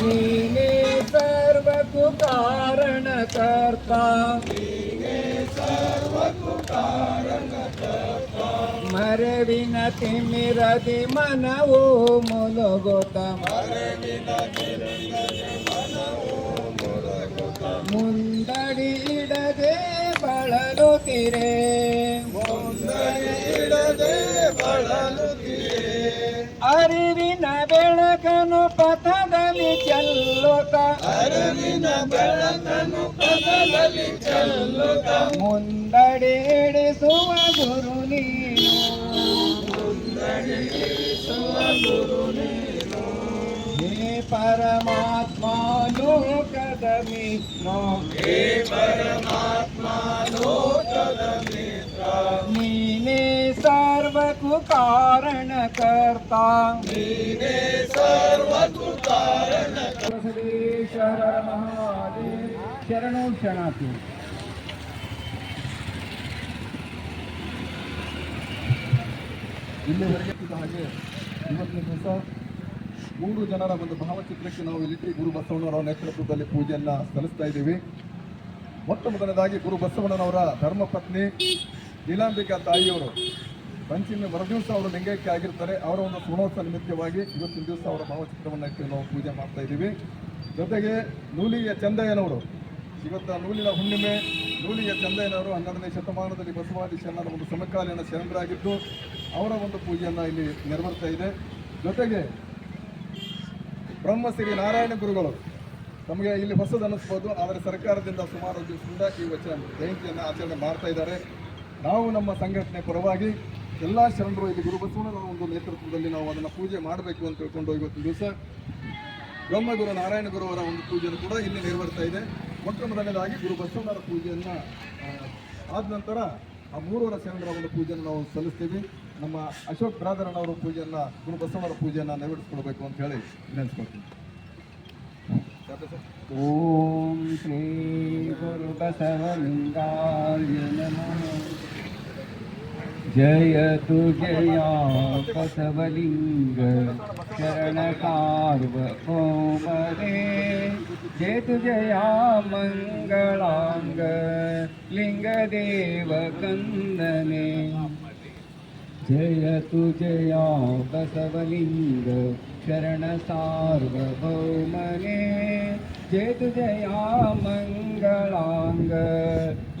ನೀನೇ ಸರ್ವಕ್ಕೂ ಕಾರಣಕರ್ತ, ಮರವಿನ ತಿಮಿರದಿ ಮನವೋ ಮುಲುಗುತ್ತ, ಮುಂದಡಿ ಇಡದೆ ಬಳಲುತ್ತಿರೆ, ಅರಿವಿನ ಬೆಳಕನು ಪಥದಲ್ಲಿ ಚೆಲ್ಲುತ್ತ, ಮುಂದಡಿ ಇಡಿಸುವ ಗುರು ನೀನು, ಹೇ ಪರಮಾತ್ಮ ಲೋಕದ ಮಿತ್ರ, ನೀನೇ ಸರ್ವಕ್ಕೂ ಕಾರಣಕರ್ತ, ಶರಣ ಮಹಾದೇವ ಶರಣೋ ಶರಣಾರ್ಥಿ. ಇಲ್ಲಿವರೆಗೆ ಹಾಗೆ ಇವತ್ತಿನ ದಿವಸ 3 ಜನರ ಒಂದು ಭಾವಚಿತ್ರಕ್ಕೆ ನಾವು ಇಲ್ಲಿ ಗುರು ಬಸವಣ್ಣನವರ ನೇತೃತ್ವದಲ್ಲಿ ಪೂಜೆಯನ್ನು ಸಲ್ಲಿಸ್ತಾ ಇದ್ದೀವಿ. ಮೊಟ್ಟ ಮೊದಲನೇದಾಗಿ ಗುರು ಬಸವಣ್ಣನವರ ಧರ್ಮಪತ್ನಿ ನೀಲಾಂಬಿಕಾ ತಾಯಿಯವರು ಪಂಚಮಿ ಮರುದಿವಸ ಅವರು ಲಿಂಗೈಕ್ಯ ಆಗಿರ್ತಾರೆ. ಅವರ ಒಂದು ಸುಣೋತ್ಸವ ನಿಮಿತ್ತವಾಗಿ ಇವತ್ತಿನ ದಿವಸ ಅವರ ಭಾವಚಿತ್ರವನ್ನು ಇಟ್ಟು ನಾವು ಪೂಜೆ ಮಾಡ್ತಾ ಇದ್ದೀವಿ. ಜೊತೆಗೆ ನೂಲಿಯ ಚಂದಯ್ಯನವರು, ಇವತ್ತು ನೂಲಿನ ಹುಣ್ಣಿಮೆ. ನೂಲಿಯ ಚಂದಯ್ಯನವರು 12ನೇ ಶತಮಾನದಲ್ಲಿ ಬಸವಾದಿ ಶರಣರ ಒಂದು ಸಮಕಾಲೀನ ಶರಣರಾಗಿದ್ದು ಅವರ ಒಂದು ಪೂಜೆಯನ್ನು ಇಲ್ಲಿ ನೆರವೇರ್ತಾ ಇದೆ. ಜೊತೆಗೆ ಬ್ರಹ್ಮಶ್ರೀ ನಾರಾಯಣ ಗುರುಗಳು ನಮಗೆ ಇಲ್ಲಿ ಹೊಸದು ಅನ್ನಿಸ್ಬೋದು, ಆದರೆ ಸರ್ಕಾರದಿಂದ ಸುಮಾರು ದಿವಸದಿಂದ ಈ ಜಯಂತಿಯನ್ನು ಆಚರಣೆ ಮಾಡ್ತಾ ಇದ್ದಾರೆ. ನಾವು ನಮ್ಮ ಸಂಘಟನೆ ಪರವಾಗಿ ಎಲ್ಲ ಶರಣರು ಇಲ್ಲಿ ಗುರು ಬಸವಣ್ಣನವರ ಒಂದು ನೇತೃತ್ವದಲ್ಲಿ ನಾವು ಅದನ್ನು ಪೂಜೆ ಮಾಡಬೇಕು ಅಂತ ತಿಳ್ಕೊಂಡು ಇವತ್ತಿನ ದಿವಸ ಬ್ರಹ್ಮಗುರು ನಾರಾಯಣ ಗುರುವರ ಒಂದು ಪೂಜೆಯನ್ನು ಕೂಡ ಇಲ್ಲಿ ನೆರವೇರ್ತಾ ಇದೆ. ಮೊಟ್ಟ ಮೊದಲನೇದಾಗಿ ಗುರು ಬಸವಣ್ಣರ ಪೂಜೆಯನ್ನು ಆದ ನಂತರ ಆ 3 ಶರಣರ ಒಂದು ಪೂಜೆಯನ್ನು ನಾವು ಸಲ್ಲಿಸ್ತೀವಿ. ನಮ್ಮ ಅಶೋಕ್ ಬ್ರಾದರನವರ ಪೂಜೆಯನ್ನು ಗುರು ಬಸವಣ್ಣರ ಪೂಜೆಯನ್ನು ನೆರವೇರಿಸ್ಕೊಳ್ಬೇಕು ಅಂತ ಹೇಳಿ ನೆನೆಸ್ಕೊಳ್ತೀನಿ. ಓಂ ಶ್ರೀ ಗುರು ಬಸವಲಿಂಗಾಯ ನಮಃ. ಜಯತು ಜಯ ಬಸವಲಿಂಗ ಶರಣ ಸಾರ್ವಭೌಮರೇ, ಜಯತು ಜಯ ಮಂಗಳಾಂಗ ಲಿಂಗದೇವ ಕಂದನೆ. ಜಯತು ಜಯ ಬಸವಲಿಂಗ ಶರಣ ಸಾರ್ವಭೌಮನೇ, ಜಯತು ಜಯ ಮಂಗಳಾಂಗ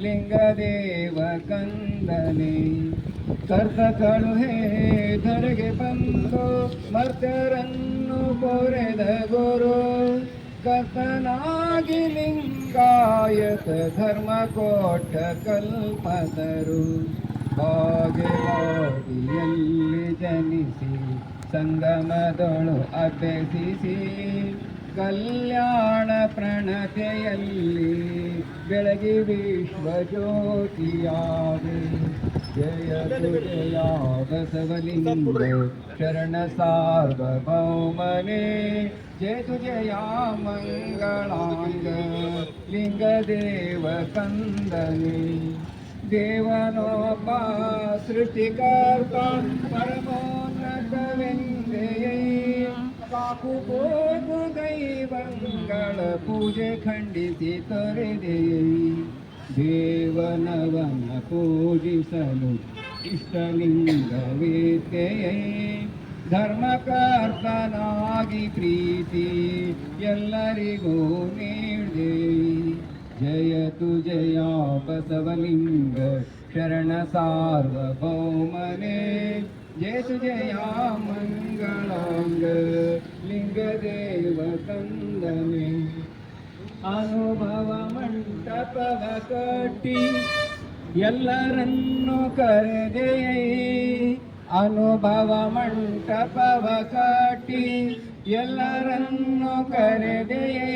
ಲಿಂಗದೇವ ಕಂದನೆ. ಕರ್ತಗಳು ಹೇ ಧರೆಗೆ ಬಂದು ಮರ್ತ್ಯರನ್ನು ಕೊರೆದ ಗುರು, ಕರ್ತನಾಗಿ ಲಿಂಗಾಯತ ಧರ್ಮ ಕೊಟ್ಟ ಕಲ್ಪತರು. ಬಾಗೇವಾಡಿಯಲ್ಲಿ ಜನಿಸಿ ಸಂಗಮದೊಳು ಅಭ್ಯಸಿಸಿ, ಕಲ್ಯಾಣ ಪ್ರಣತೆಯಲ್ಲಿ ಬೆಳಗಿ ವಿಶ್ವಜ್ಯೋತಿಯಾದೆ. ಜಯತು ಜಯ ಬಸವಲಿಂಗ ಶರಣ ಸಾರ್ವಭೌಮನೇ, ಜಯತು ಜಯ ಮಂಗಳಾಂಗ ಲಿಂಗದೇವ ಕಂದನೆ. ದೇವನೊಬ್ಬ ಸೃಷ್ಟಿಕರ್ತ ಪರಮೋನ್ನತವೆಂದೆಯೇ, ಕಾಕು ಹೋಗು ದೈವಗಳ ಪೂಜೆ ಖಂಡಿಸಿ ತೊರೆದೆಯೇ. ದೇವನವನ ಪೂಜಿಸಲು ಇಷ್ಟಲಿಂಗವೇತ್ತೆಯೇ, ಧರ್ಮಕರ್ತನಾಗಿ ಪ್ರೀತಿ ಎಲ್ಲರಿಗೂ ನೀಡಿದೆ. ಜಯತು ಜಯ ಬಸವಲಿಂಗ ಶರಣ ಸಾರ್ವಭೌಮನೇ, ಜಯತು ಜಯ ಮಂಗಳಾಂಗ ಲಿಂಗದೇವ ಕಂದನೆ. ಅನುಭವ ಮಂಟಪವ ಕಟ್ಟಿ ಎಲ್ಲರನ್ನು ಕರೆದೆಯೇ, ಅನುಭವ ಮಂಟಪವ ಕಟ್ಟಿ ಎಲ್ಲರನ್ನು ಕರೆದೆಯೇ.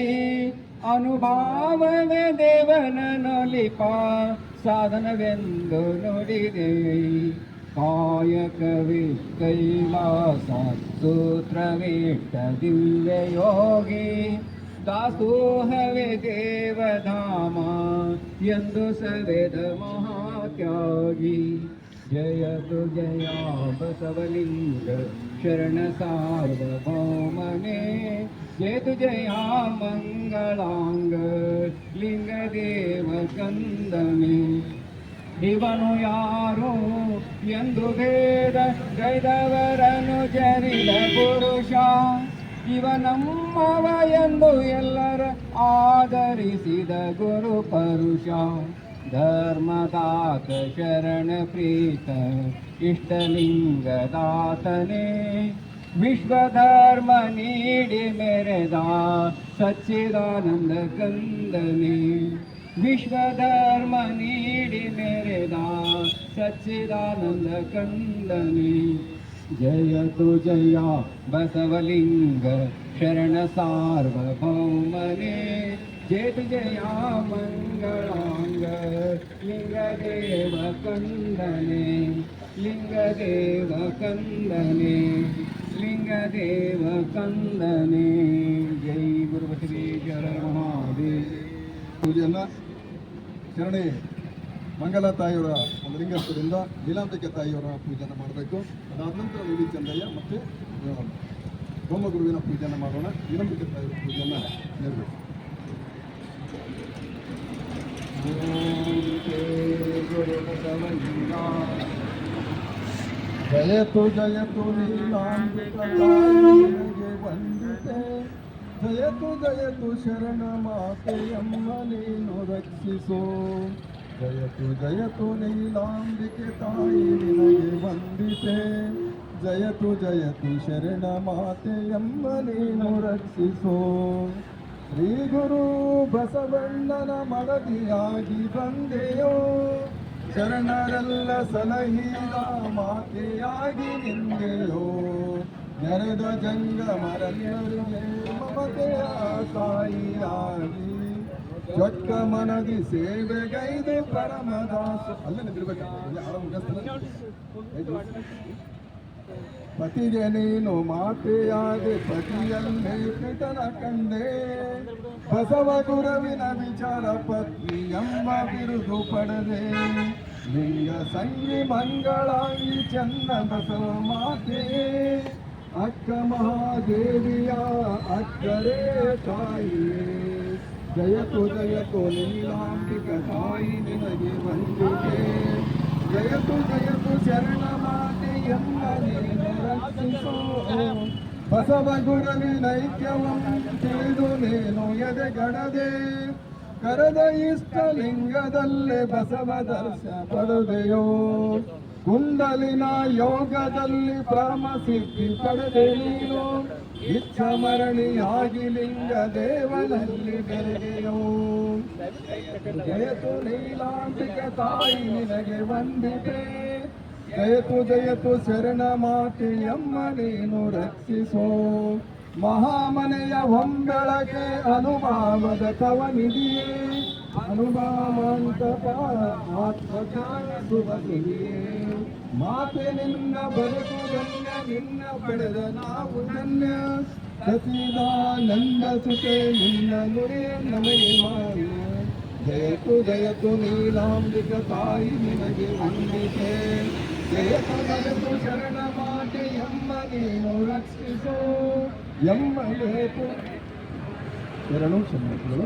ಅನುಭಾವವೇ ದೇವನೊಲಿಪ ಸಾಧನವೆಂದು ನುಡಿದೆ. ಕಾಯಕವೇ ಕೈಲಾಸ ಸೂತ್ರವೇಟ್ಟ ದಿವ್ಯ ಯೋಗಿ, ದಾಸೋಹವೇ ದೇವಧಾಮ ಎಂದು ಸವೆದ ಮಹಾತ್ಯಾಗಿ. ಜಯತು ಜಯ ಬಸವಲಿಂಗ ಶರಣ ಸಾರ್ವಭೌಮನೇ ಜಯತು ಜಯ ಮಂಗಳಾಂಗ ಲಿಂಗದೇವ ಕಂದನೇ ಇವನು ಯಾರು ಎಂದು ಭೇದ ಗೈದವರನು ಜರಿದ ಪುರುಷ ಇವನಮ್ಮವ ಎಂದು ಎಲ್ಲರ ಆದರಿಸಿದ ಗುರು ಪರುಷ ಧರ್ಮದಾತ ಶರಣ ಪ್ರೀತ ಇಷ್ಟಲಿಂಗದಾತನೇ ವಿಶ್ವಧರ್ಮ ನೀಡಿ ಮೆರೆದ ಸಚ್ಚಿದಾನಂದ ಕಂದನೇ ವಿಶ್ವಧರ್ಮ ನೀಡಿ ಮೆರೆದ ಸಚ್ಚಿದಾನಂದ ಕಂದನೇ ಜಯತು ಜಯ ಬಸವಲಿಂಗ ಶರಣ ಸಾರ್ವಭೌಮನೇ ಜಯತು ಜಯ ಮಂಗಳಾಂಗ ಲಿಂಗದೇವ ಕಂದನೇ ಲಿಂಗದೇವ ಕಂದನೇ ಲಿಂಗದೇವ ಕಂದನೇ ಜೈ ಗುರು ಬಸವೇಶ್ವರ ಮಹಾದೇವ. ಪೂಜೆಯನ್ನು ಶರಣೆ ಮಂಗಲ ತಾಯಿಯವರ ಒಂದು ಲಿಂಗತ್ವದಿಂದ ನೀಲಾಂಬಿಕೆ ತಾಯಿಯವರ ಪೂಜೆಯನ್ನು ಮಾಡಬೇಕು. ಅದಾದ ನಂತರ ವಿವಿ ಚಂದಯ್ಯ ಮತ್ತು ಹೋಮಗುರುವಿನ ಪೂಜೆಯನ್ನು ಮಾಡೋಣ. ನೀಲಾಂಬಿಕೆ ತಾಯಿಯವರ ಪೂಜೆಯನ್ನು ನೀಡಬೇಕು. ಜಯತು ಜಯತು ನೀಲಾಂಬಿಕ ತಾಯಿಗೆ ವಂದಿತೆ ಜಯತು ಜಯತು ಶರಣ ಮಾತೆಯಮ್ಮ ನೀನು ರಕ್ಷಿಸೋ ಜಯತು ಜಯತು ನೀಲಾಂಬಿಕೆ ತಾಯಿ ನಿನಗೆ ವಂದಿತೆ ಜಯತು ಜಯತು ಶರಣ ಮಾತೆಯಮ್ಮ ನೀನು ರಕ್ಷಿಸೋ ಶ್ರೀ ಗುರು ಬಸವಣ್ಣನ ಮಡದಿಯಾಗಿ ಬಂದೆಯೋ ಶರಣರೆಲ್ಲ ಸಲಹಿದ ಮಾತೆಯಾಗಿ ನಿಂದೆಯೋ ನೆರೆದ ಜಂಗಮರೆಲ್ಲರಿಗೆ ಮಮತೆಯ ತಾಯಿಯಾಗಿ ಚೊಕ್ಕ ಮನದಿ ಸೇವೆಗೈದು ಪರಮದಾಸ ಅಲ್ಲೇ ಪತಿಗೆ ನೀನು ಮಾತೆಯಾಗಿ ಪತಿಯನ್ನೇ ಕೃತನ ಕಂಡೆ ಬಸವ ಗುರುವಿನ ವಿಚಾರ ಪತ್ನಿಯಮ್ಮ ಬಿರುದು ಪಡೆದೆ ಲಿಂಗ ಸಂಗಿ ಮಂಗಳಾಂಗಿ ಚನ್ನ ಬಸವ ಮಾತೆ ಅಕ್ಕ ಮಹಾದೇವಿಯ ಅಕ್ಕರೇ ತಾಯಿಯೇ ಜಯತು ಜಯತು ನೀಲಾಂಬಿಕ ತಾಯಿ ನಿನಗೆ ವಂದಿತೆ ಜಯತು ಜಯತು ಶರಣ ಮಾತೆಯಮ್ಮ ನೀನು ರಕ್ಷಿಸೋ ಬಸವ ಗುರುವಿನ ಐಕ್ಯವನ್ನು ತಿಳಿದು ನೀನು ಎದೆಗಡದೆ ಕರೆದ ಇಷ್ಟಲಿಂಗದಲ್ಲೇ ಬಸವ ದರ್ಶ ಪಡೆದೆಯೋ ಕುಂಡಲಿನ ಯೋಗದಲ್ಲಿ ಬ್ರಹ್ಮ ಸಿದ್ಧಿ ಪಡೆದೆ ನೀನು ಇಚ್ಛ ಮರಣಿಯಾಗಿ ಲಿಂಗ ದೇವನಲ್ಲಿ ಬೆರೆಗೆಯೋ ಜಯತು ನೀಲಾಂಬಿಕ ತಾಯಿ ನಿನಗೆ ವಂದಿತೆ ಜಯತು ಜಯತು ಶರಣ ಮಾತೆಯಮ್ಮ ನೀನು ರಕ್ಷಿಸೋ ಮಹಾಮನೆಯ ಹೊಂಬೆಳಕೆ ಅನುಭಾವದ ಕವನಿದೆಯೇ ಅನುಭಾವಂತಪ ಆತ್ಮಜ್ಞಾನ ಸುಭಗಿಯೇ ಮಾತೆ ನಿನ್ನ ಬದುಕು ಧನ್ಯ ನಿನ್ನ ಪಡೆದ ನಾವು ಧನ್ಯ ಸಚಿದಾನಂದ ಸುತೆ ನಿನ್ನ ನುಡಿಯ ನಮಗೆ ಮಾನ್ಯ ಜಯತು ಜಯತು ನೀಲಾಂಬಿಕ ತಾಯಿ ನಿನಗೆ ವಂದಿತೆ ಜಯತು ಜಯತು ಶರಣ ಮಾತೆ ಎಮ್ಮ ನೀನು ರಕ್ಷಿಸೋ ಎಮ್ಮ ಜಯತು ಶರಣು ಶರಣಗಳು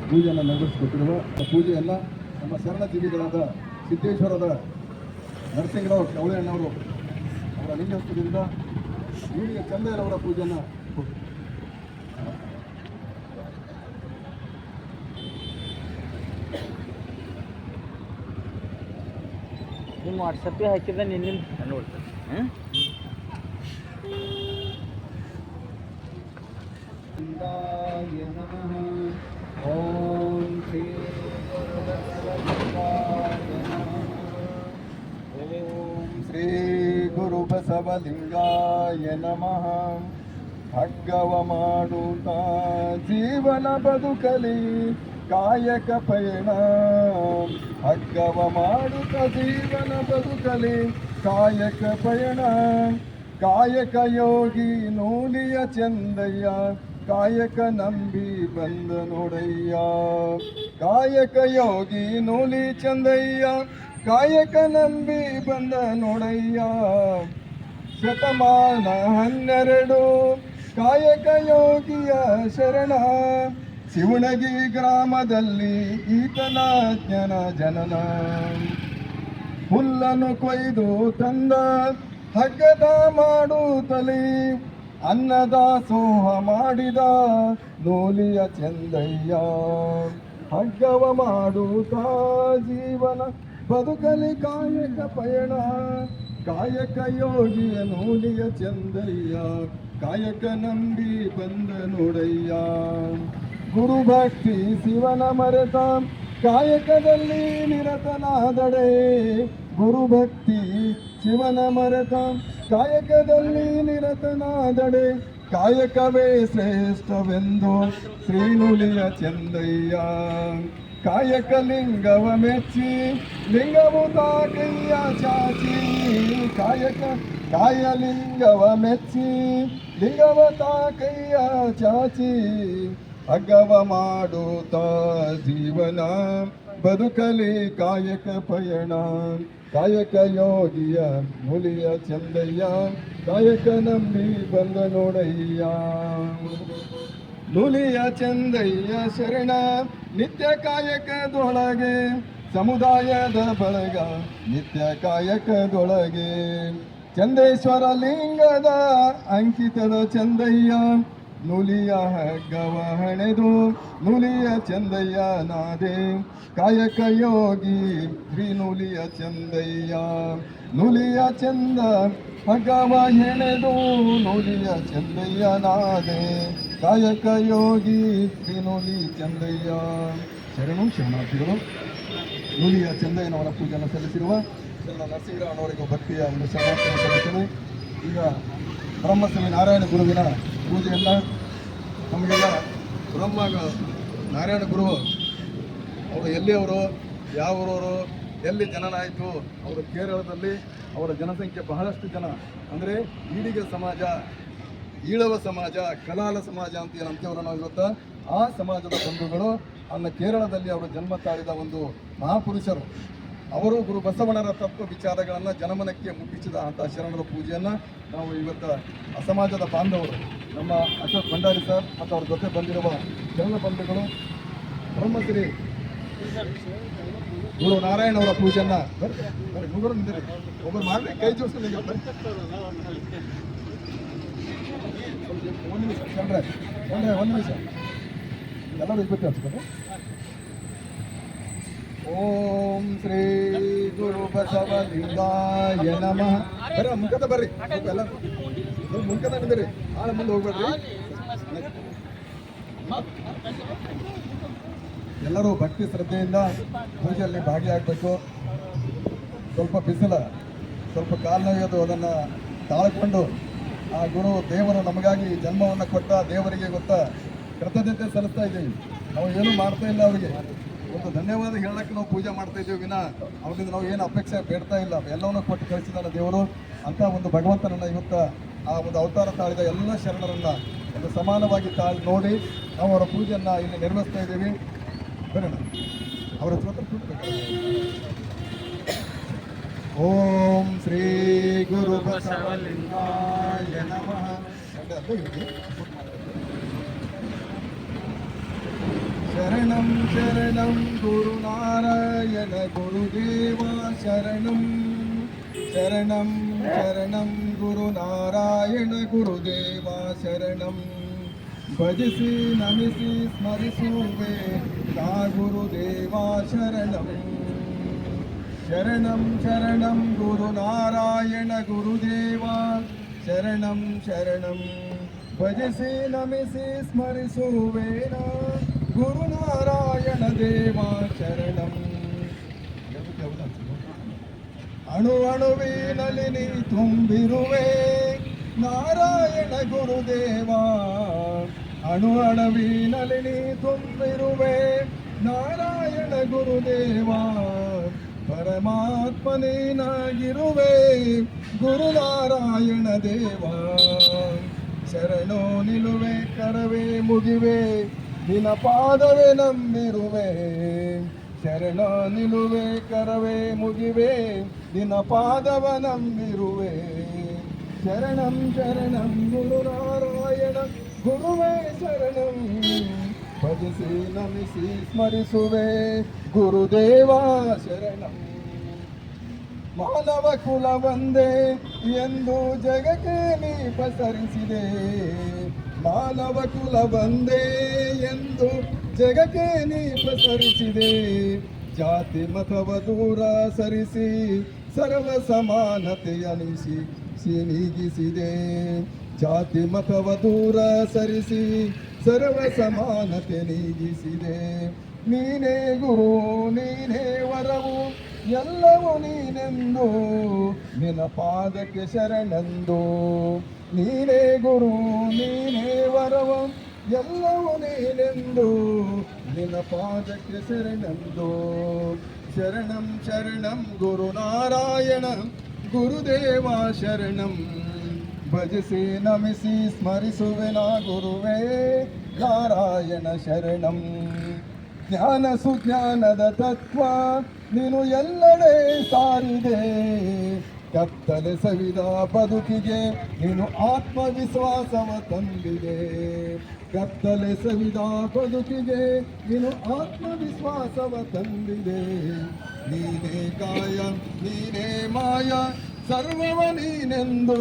ಪೂಜೆಯನ್ನು ನಡೆಸಿಕೊಟ್ಟಿರುವ ಪೂಜೆಯನ್ನು ನಮ್ಮ ಶರಣ ಜೀವಿಗಳಾದ ಸಿದ್ದೇಶ್ವರದ ನರಸಿಂಗರಾವ್ ಕವಳೆಯಣ್ಣವರು ಅವರ ಲಿಂಗತ್ವದಿಂದ ಯೂನಿಯ ಚಂದಯ್ಯನವರ ಪೂಜೆಯನ್ನು ನಿಮ್ಮ ವಾಟ್ಸಪ್ಗೆ ಹಾಕಿದ್ರೆ ನಿನ್ನ ನೋಡ್ತೀನಿ ಓಂ ಶ್ರೀ ಓಂ ಶ್ರೀ ಗುರು ಬಸವಲಿಂಗಾಯ ನಮಃ ಹಗ್ಗವ ಮಾಡುತ್ತಾ ಜೀವನ ಬದುಕಲಿ ಕಾಯಕ ಪಯಣ ಹಗ್ಗವ ಮಾಡುತ್ತಾ ಜೀವನ ಬದುಕಲಿ ಕಾಯಕ ಪಯಣ ಕಾಯಕ ಯೋಗಿ ನೂಲಿಯ ಚಂದಯ್ಯ ಕಾಯಕ ನಂಬಿ ಬಂದ ನೋಡಯ್ಯ ಕಾಯಕ ಯೋಗಿ ನೂಲಿ ಚಂದಯ್ಯ ಕಾಯಕ ನಂಬಿ ಬಂದ ನೋಡಯ್ಯ ಶತಮಾನ 12 ಕಾಯಕ ಯೋಗಿಯ ಶರಣ ಶಿವಣಗಿ ಗ್ರಾಮದಲ್ಲಿ ಈತನ ಜ್ಞಾನ ಜನನ ಹುಲ್ಲನ್ನು ಕೊಯ್ದು ತಂದ ಹಗ್ಗದ ಮಾಡುತ್ತಲೇ ಅನ್ನದಾಸೋಹ ಮಾಡಿದ ನೂಲಿಯ ಚಂದಯ್ಯ ಹಗ್ಗವ ಮಾಡುತ್ತಾ ಜೀವನ ಬದುಕಲಿ ಕಾಯಕ ಪಯಣ ಕಾಯಕ ಯೋಗಿಯ ನೂಲಿಯ ಚಂದಯ್ಯ ಕಾಯಕ ನಂಬಿ ಬಂದ ನೋಡಯ್ಯ ಗುರುಭಕ್ತಿ ಶಿವನ ಮರೆತ ಕಾಯಕದಲ್ಲಿ ನಿರತನಾದಡೆ ಗುರುಭಕ್ತಿ ಶಿವನ ಮರೆತ ಕಾಯಕದಲ್ಲಿ ನಿರತನಾದಡೆ ಕಾಯಕವೇ ಶ್ರೇಷ್ಠವೆಂದು ಶ್ರೀನುಲಿಯ ಚಂದಯ್ಯ ಕಾಯಕ ಲಿಂಗವ ಮೆಚ್ಚಿ ಲಿಂಗವು ತಾಕಯ್ಯ ಚಾಚಿ ಕಾಯಲಿಂಗವ ಮೆಚ್ಚಿ ಲಿಂಗವ ತಾಕಯ್ಯ ಚಾಚಿ ಹಗ್ಗವ ಮಾಡುತ್ತಾ ಜೀವನ ಬದುಕಲಿ ಕಾಯಕ ಪಯಣ ಕಾಯಕ ಯೋಗಿಯ ನುಲಿಯ ಚಂದಯ್ಯ ಕಾಯಕ ನಂಬಿ ಬಂದ ನೋಡಯ್ಯ ನುಲಿಯ ಚಂದಯ್ಯ ಶರಣ ನಿತ್ಯ ಕಾಯಕದೊಳಗೆ ಸಮುದಾಯದ ಬಳಗ ನಿತ್ಯ ಕಾಯಕದೊಳಗೆ ಚಂದೇಶ್ವರ ಲಿಂಗದ ಅಂಕಿತದ ಚಂದಯ್ಯ ನುಲಿಯ ಹಗ್ಗವ ಹಣೆದು ನುಲಿಯ ಚಂದಯ್ಯ ನಾದೆ ಕಾಯಕ ಯೋಗಿ ಶ್ರೀ ನುಲಿಯ ಚಂದಯ್ಯ ನುಲಿಯ ಚಂದ ಹಗ್ಗವ ಹೆಣೆದು ನುಲಿಯ ಚಂದಯ್ಯ ನಾದೆ ಕಾಯಕ ಯೋಗಿ ಶ್ರೀ ನುಲಿ ಚಂದಯ್ಯ ಶರಣು ಶರಣಾರ್ಥಿಗಳು ನುಲಿಯ ಚಂದಯ್ಯನವರ ಪೂಜೆಯನ್ನು ಸಲ್ಲಿಸಿರುವ ಶರಣ ನರಸಿಂಹರಾವನವರಿಗೂ ಭಕ್ತಿಯ ಒಂದು ಶರಣಾರ್ಥಿಯನ್ನು ಸಲ್ಲಿಸಲು ಈಗ ಬ್ರಹ್ಮಸ್ವಾಮಿ ನಾರಾಯಣ ಗುರುವಿನ ಪೂಜೆಯನ್ನು ನಮಗೆಲ್ಲ ಬ್ರಹ್ಮ ನಾರಾಯಣ ಗುರು ಅವರು ಎಲ್ಲಿಯವರು ಯಾವೂರವರು ಎಲ್ಲಿ ಜನನಾಯಿತು ಅವರು ಕೇರಳದಲ್ಲಿ ಅವರ ಜನಸಂಖ್ಯೆ ಬಹಳಷ್ಟು ಜನ ಅಂದರೆ ಈಡಿಗ ಸಮಾಜ ಈಳವ ಸಮಾಜ ಕಲಾಲ ಸಮಾಜ ಅಂತ ಏನು ಅಂತೀವರ ನಾವು ಇವತ್ತು ಆ ಸಮಾಜದ ಬಂಧುಗಳು ಕೇರಳದಲ್ಲಿ ಅವರು ಜನ್ಮ ತಾಳಿದ ಒಂದು ಮಹಾಪುರುಷರು ಅವರು ಗುರು ಬಸವಣ್ಣರ ತತ್ವ ವಿಚಾರಗಳನ್ನು ಜನಮನಕ್ಕೆ ಮುಟ್ಟಿಸಿದ ಅಂಥ ಶರಣರ ಪೂಜೆಯನ್ನು ನಾವು ಇವತ್ತು ಸಮಾಜದ ಬಾಂಧವರು ನಮ್ಮ ಅಶೋಕ್ ಭಂಡಾರಿ ಸರ್ ಮತ್ತು ಅವ್ರ ಜೊತೆ ಬಂದಿರುವ ಶರಣ ಬಂಧುಗಳು ಬ್ರಹ್ಮಶ್ರೀ ಗುರು ನಾರಾಯಣ ಅವರ ಪೂಜೆಯನ್ನು ಮುಗುರು ನಿಂದಿರಿ ಒಬ್ಬರು ಮಾಡಿ ಕೈ ಜೋಡಿಸ್ಕೊಂಡು ಒಂದು ನಿಮಿಷ ಶರಣರೇ ಒಂದು ನಿಮಿಷ ಎಲ್ಲರೂ ಇಬ್ಬತ್ತು ಹಚ್ಕೊಂಡು ಓಂ ಶ್ರೀ ಗುರು ಬಸವಲಿಂಗಾಯ ನಮಃ ಬರ್ರಿ ಮುಖದ ಬರ್ರಿ ಎಲ್ಲ ಮುಖದ ನಿಂದಿರಿ ಆಳ ಮುಂದೆ ಹೋಗ್ಬೇಡ್ರಿ ಎಲ್ಲರೂ ಭಕ್ತಿ ಶ್ರದ್ಧೆಯಿಂದ ಪೂಜೆಯಲ್ಲಿ ಭಾಗಿಯಾಗಬೇಕು ಸ್ವಲ್ಪ ಬಿಸಿಲ ಸ್ವಲ್ಪ ಕಾಲು ನೋಯೋದು ಅದನ್ನು ತಾಳ್ಕೊಂಡು ಆ ಗುರು ದೇವರು ನಮಗಾಗಿ ಜನ್ಮವನ್ನು ಕೊಟ್ಟ ದೇವರಿಗೆ ಗೊತ್ತ ಕೃತಜ್ಞತೆ ಸಲ್ಲಿಸ್ತಾ ಇದ್ದೀವಿ ನಾವು ಏನೂ ಮಾಡ್ತಾ ಇಲ್ಲ ಅವರಿಗೆ ಒಂದು ಧನ್ಯವಾದ ಹೇಳಕ್ಕೆ ನಾವು ಪೂಜೆ ಮಾಡ್ತಾ ಇದ್ದೀವಿ ವಿನ ಅವರಿಂದ ನಾವು ಏನು ಅಪೇಕ್ಷೆ ಬೇಡ್ತಾ ಇಲ್ಲ ಎಲ್ಲವನ್ನೂ ಕೊಟ್ಟು ಕಳಿಸಿದಾನ ದೇವರು ಅಂತ ಒಂದು ಭಗವಂತನನ್ನು ಇವತ್ತು ಆ ಒಂದು ಅವತಾರ ತಾಳಿದ ಎಲ್ಲ ಶರಣರನ್ನು ಒಂದು ಸಮಾನವಾಗಿ ತಾಳಿ ನೋಡಿ ನಾವು ಅವರ ಪೂಜೆಯನ್ನು ಇಲ್ಲಿ ನಿರ್ವಹಿಸ್ತಾ ಇದ್ದೀವಿ ಬರೋಣ ಅವರ ಓಂ ಶ್ರೀ ಗುರು ಬಸವಲಿಂಗಾಯ ನಮಃ ಶರಣಂ ಶರಣಂ ಗುರುನಾರಾಯಣ ಗುರುದೇವ ಶರಣಂ ಶರಣಂ ಶರಣಂ ಗುರುನಾರಾಯಣ ಗುರುದೇವ ಶರಣಂ ಭಜಿಸಿ ನಮಿಸಿ ಸ್ಮರಿಸುವೆ ನಾ ಗುರುದೇವ ಶರಣಂ ಶರಣಂ ಶರಣಂ ಗುರುನಾರಾಯಣ ಗುರುದೇವ ಶರಣಂ ಶರಣಂ ಭಜಿಸಿ ನಮಿಸಿ ಸ್ಮರಿಸುವೆ ನಾ ಗುರುನಾರಾಯಣ ದೇವ ಶರಣಂ ಅಣು ಅಣುವಿನಲ್ಲಿ ನೀ ತುಂಬಿರುವೆ ನಾರಾಯಣ ಗುರುದೇವ ಅಣು ಅಣುವಿನಲ್ಲಿ ನೀ ತುಂಬಿರುವೆ ನಾರಾಯಣ ಗುರುದೇವ ಪರಮಾತ್ಮ ನೀನಾಗಿರುವೆ ಗುರುನಾರಾಯಣ ದೇವ ಶರಣೋ ನಿಲುವೆ ಕರವೇ ಮುಗಿವೆ ನಿನ್ನ ಪಾದವೇ ನಂಬಿರುವೆ ಶರಣ ನಿಲುವೆ ಕರವೇ ಮುಗಿವೆ ನಿನ್ನ ಪಾದವ ನಂಬಿರುವೆ ಶರಣಂ ಶರಣಂ ಗುರುನಾರಾಯಣ ಗುರುವೇ ಶರಣಂ ಭಜಿಸಿ ನಮಿಸಿ ಸ್ಮರಿಸುವೆ ಗುರುದೇವ ಶರಣಂ ಮಾನವ ಕುಲ ಒಂದೇ ಎಂದು ಜಗಕ್ಕೆ ನೀ ಪಸರಿಸಿದೆ ಮಾನವ ಕುಲ ಒಂದೇ ಎಂದು ಜಗಕ್ಕೆ ನೀ ಪಸರಿಸಿದೆ ಜಾತಿ ಮತವ ದೂರ ಸರಿಸಿ ಸರ್ವ ಸಮಾನತೆಯನಿಸಿ ನೀಗಿಸಿದೆ ಜಾತಿ ಮತವ ದೂರ ಸರಿಸಿ ಸರ್ವ ಸಮಾನತೆ ನೀಗಿಸಿದೆ ನೀನೇ ಗುರು ನೀನೇ ವರವು ಎಲ್ಲವೂ ನೀನೆಂದು ನಿನ್ನ ಪಾದಕ್ಕೆ ಶರಣೆಂದು ನೀನೇ ಗುರು ನೀನೇ ವರವು ಎಲ್ಲವೂ ನೀನೆಂದು ನಿನ್ನ ಪಾದಕ್ಕೆ ಶರಣೆಂದು ಶರಣಂ ಶರಣಂ ಗುರುನಾರಾಯಣ ಗುರುದೇವ ಶರಣಂ ಭಜಿಸಿ ನಮಿಸಿ ಸ್ಮರಿಸುವೆನ ಗುರುವೇ ನಾರಾಯಣ ಶರಣಂ ಜ್ಞಾನ ಸುಜ್ಞಾನದ ತತ್ವ ನೀನು ಎಲ್ಲೆಡೆ ಸಾರಿದೆ ಕತ್ತಲೆ ಸವಿದ ಬದುಕಿಗೆ ನೀನು ಆತ್ಮವಿಶ್ವಾಸವ ತಂದಿದೆ ಕತ್ತಲೆ ಸವಿದ ಬದುಕಿಗೆ ನೀನು ಆತ್ಮವಿಶ್ವಾಸವ ತಂದಿದೆ ನೀನೇ ಕಾಯ ನೀನೇ ಮಾಯ ಸರ್ವವ ನೀನೆಂದು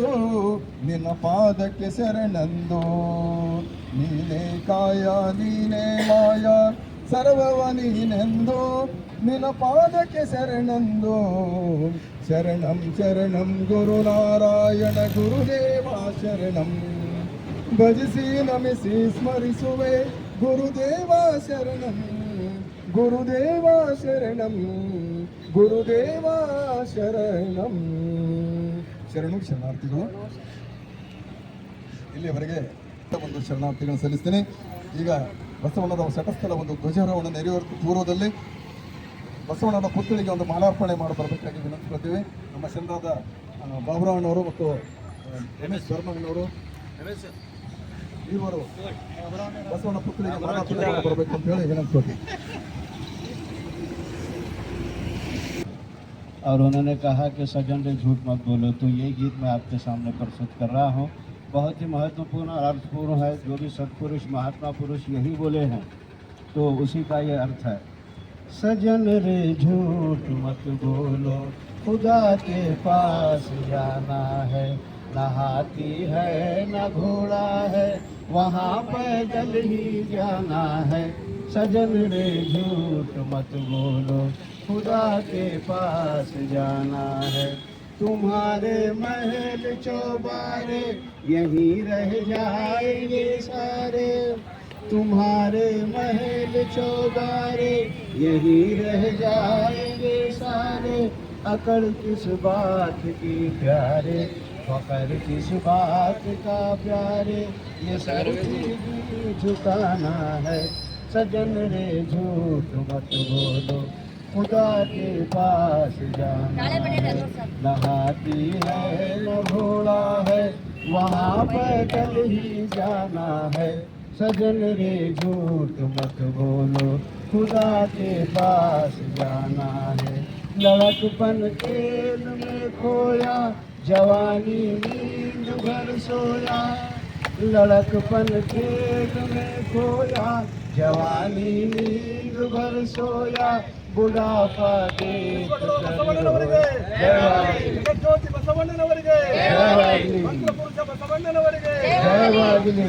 ನಿನ್ನ ಪಾದಕ್ಕೆ ಶರಣೆಂದು ನೀನೇ ಕಾಯ ನೀನೇ ಮಾಯ ಸರ್ವವ ನೀನೆಂದು ನಿನ್ನ ಪಾದಕ್ಕೆ ಶರಣೆಂದು ಶರಣಂ ಶರಣಂ ಗುರುನಾರಾಯಣ ಗುರುದೇವ ಶರಣಂ ಭಜಿಸಿ ನಮಿಸಿ ಸ್ಮರಿಸುವೆ ಗುರುದೇವ ಶರಣಂ ಗುರುದೇವ ಶರಣಂ ಗುರುದೇವ ಶರಣಂ ಶರಣು ಶರಣಾರ್ಥಿಗಳು ಇಲ್ಲಿಯವರೆಗೆ ಒಂದು ಶರಣಾರ್ಥಿಗಳನ್ನು ಸಲ್ಲಿಸ್ತೇನೆ ಈಗ ಬಸವಣ್ಣನ ಶತಸ್ಥಲ ಒಂದು ಧ್ವಜಾರೋಹಣ ನೆರವೇರುವ ಪೂರ್ವದಲ್ಲಿ ಬಸವಣ್ಣನ ಪುತ್ಥಳಿಗೆ ಒಂದು ಮಾಲಾರ್ಪಣೆ ಮಾಡಿ ಬರಬೇಕಾಗಿ ವಿನಂತಿಸುತ್ತೇವೆ ನಮ್ಮ ಚಂದ್ರಾದ ಬಾಬುರಾವಣ್ಣವರು ಮತ್ತು MS ವರ್ಮಣ್ಣವರು ಇವರು ಬಸವಣ್ಣ ಪುತ್ಥಳಿಗೆ ಮಾಲಾರ್ಪಣೆ ಮಾಡಿ ಬರಬೇಕು ಅಂತ ಹೇಳಿ ವಿನಂತಿಸುತ್ತೀವಿ और उन्होंने कहा कि सजन रे झूठ मत बोलो, तो ये गीत मैं आपके सामने प्रस्तुत कर रहा हूँ। बहुत ही महत्वपूर्ण और अर्थपूर्ण है। जो भी सत्पुरुष महात्मा पुरुष यही बोले हैं तो उसी का ये अर्थ है। सजन रे झूठ मत बोलो, खुदा के पास जाना है, न हाथी है न घोड़ा है, वहाँ पैदल ही जाना है। सजन रे झूठ मत बोलो, खुदा के पास जाना है। तुम्हारे महल चौबारे यहीं रह जाएंगे सारे, तुम्हारे महल चौबारे यहीं रह जाएंगे सारे। अकड़ किस बात की प्यारे, फकर किस बात का प्यारे, ये सर भी झुकाना है। सजन रे झूठ मत बोलो, खुदा के पास जाना है, न हाथी है न घोड़ा है, वहाँ पैदल ही जाना है। सजन रे झूठ मत बोलो, खुदा के पास जाना है। लड़कपन खेल में खोया, जवानी नींद भर सोया, लड़कपन खेल में खोया, जवानी नींद भर सोया, बुढ़ापा देख कर रोया। ಜ್ಯೋತಿ ಬಸವಣ್ಣನವರಿಗೆ ಜಯವಾಗಲಿ, ಮಂತ್ರಪುರುಷ ಬಸವಣ್ಣನವರಿಗೆ ಜಯವಾಗಲಿ,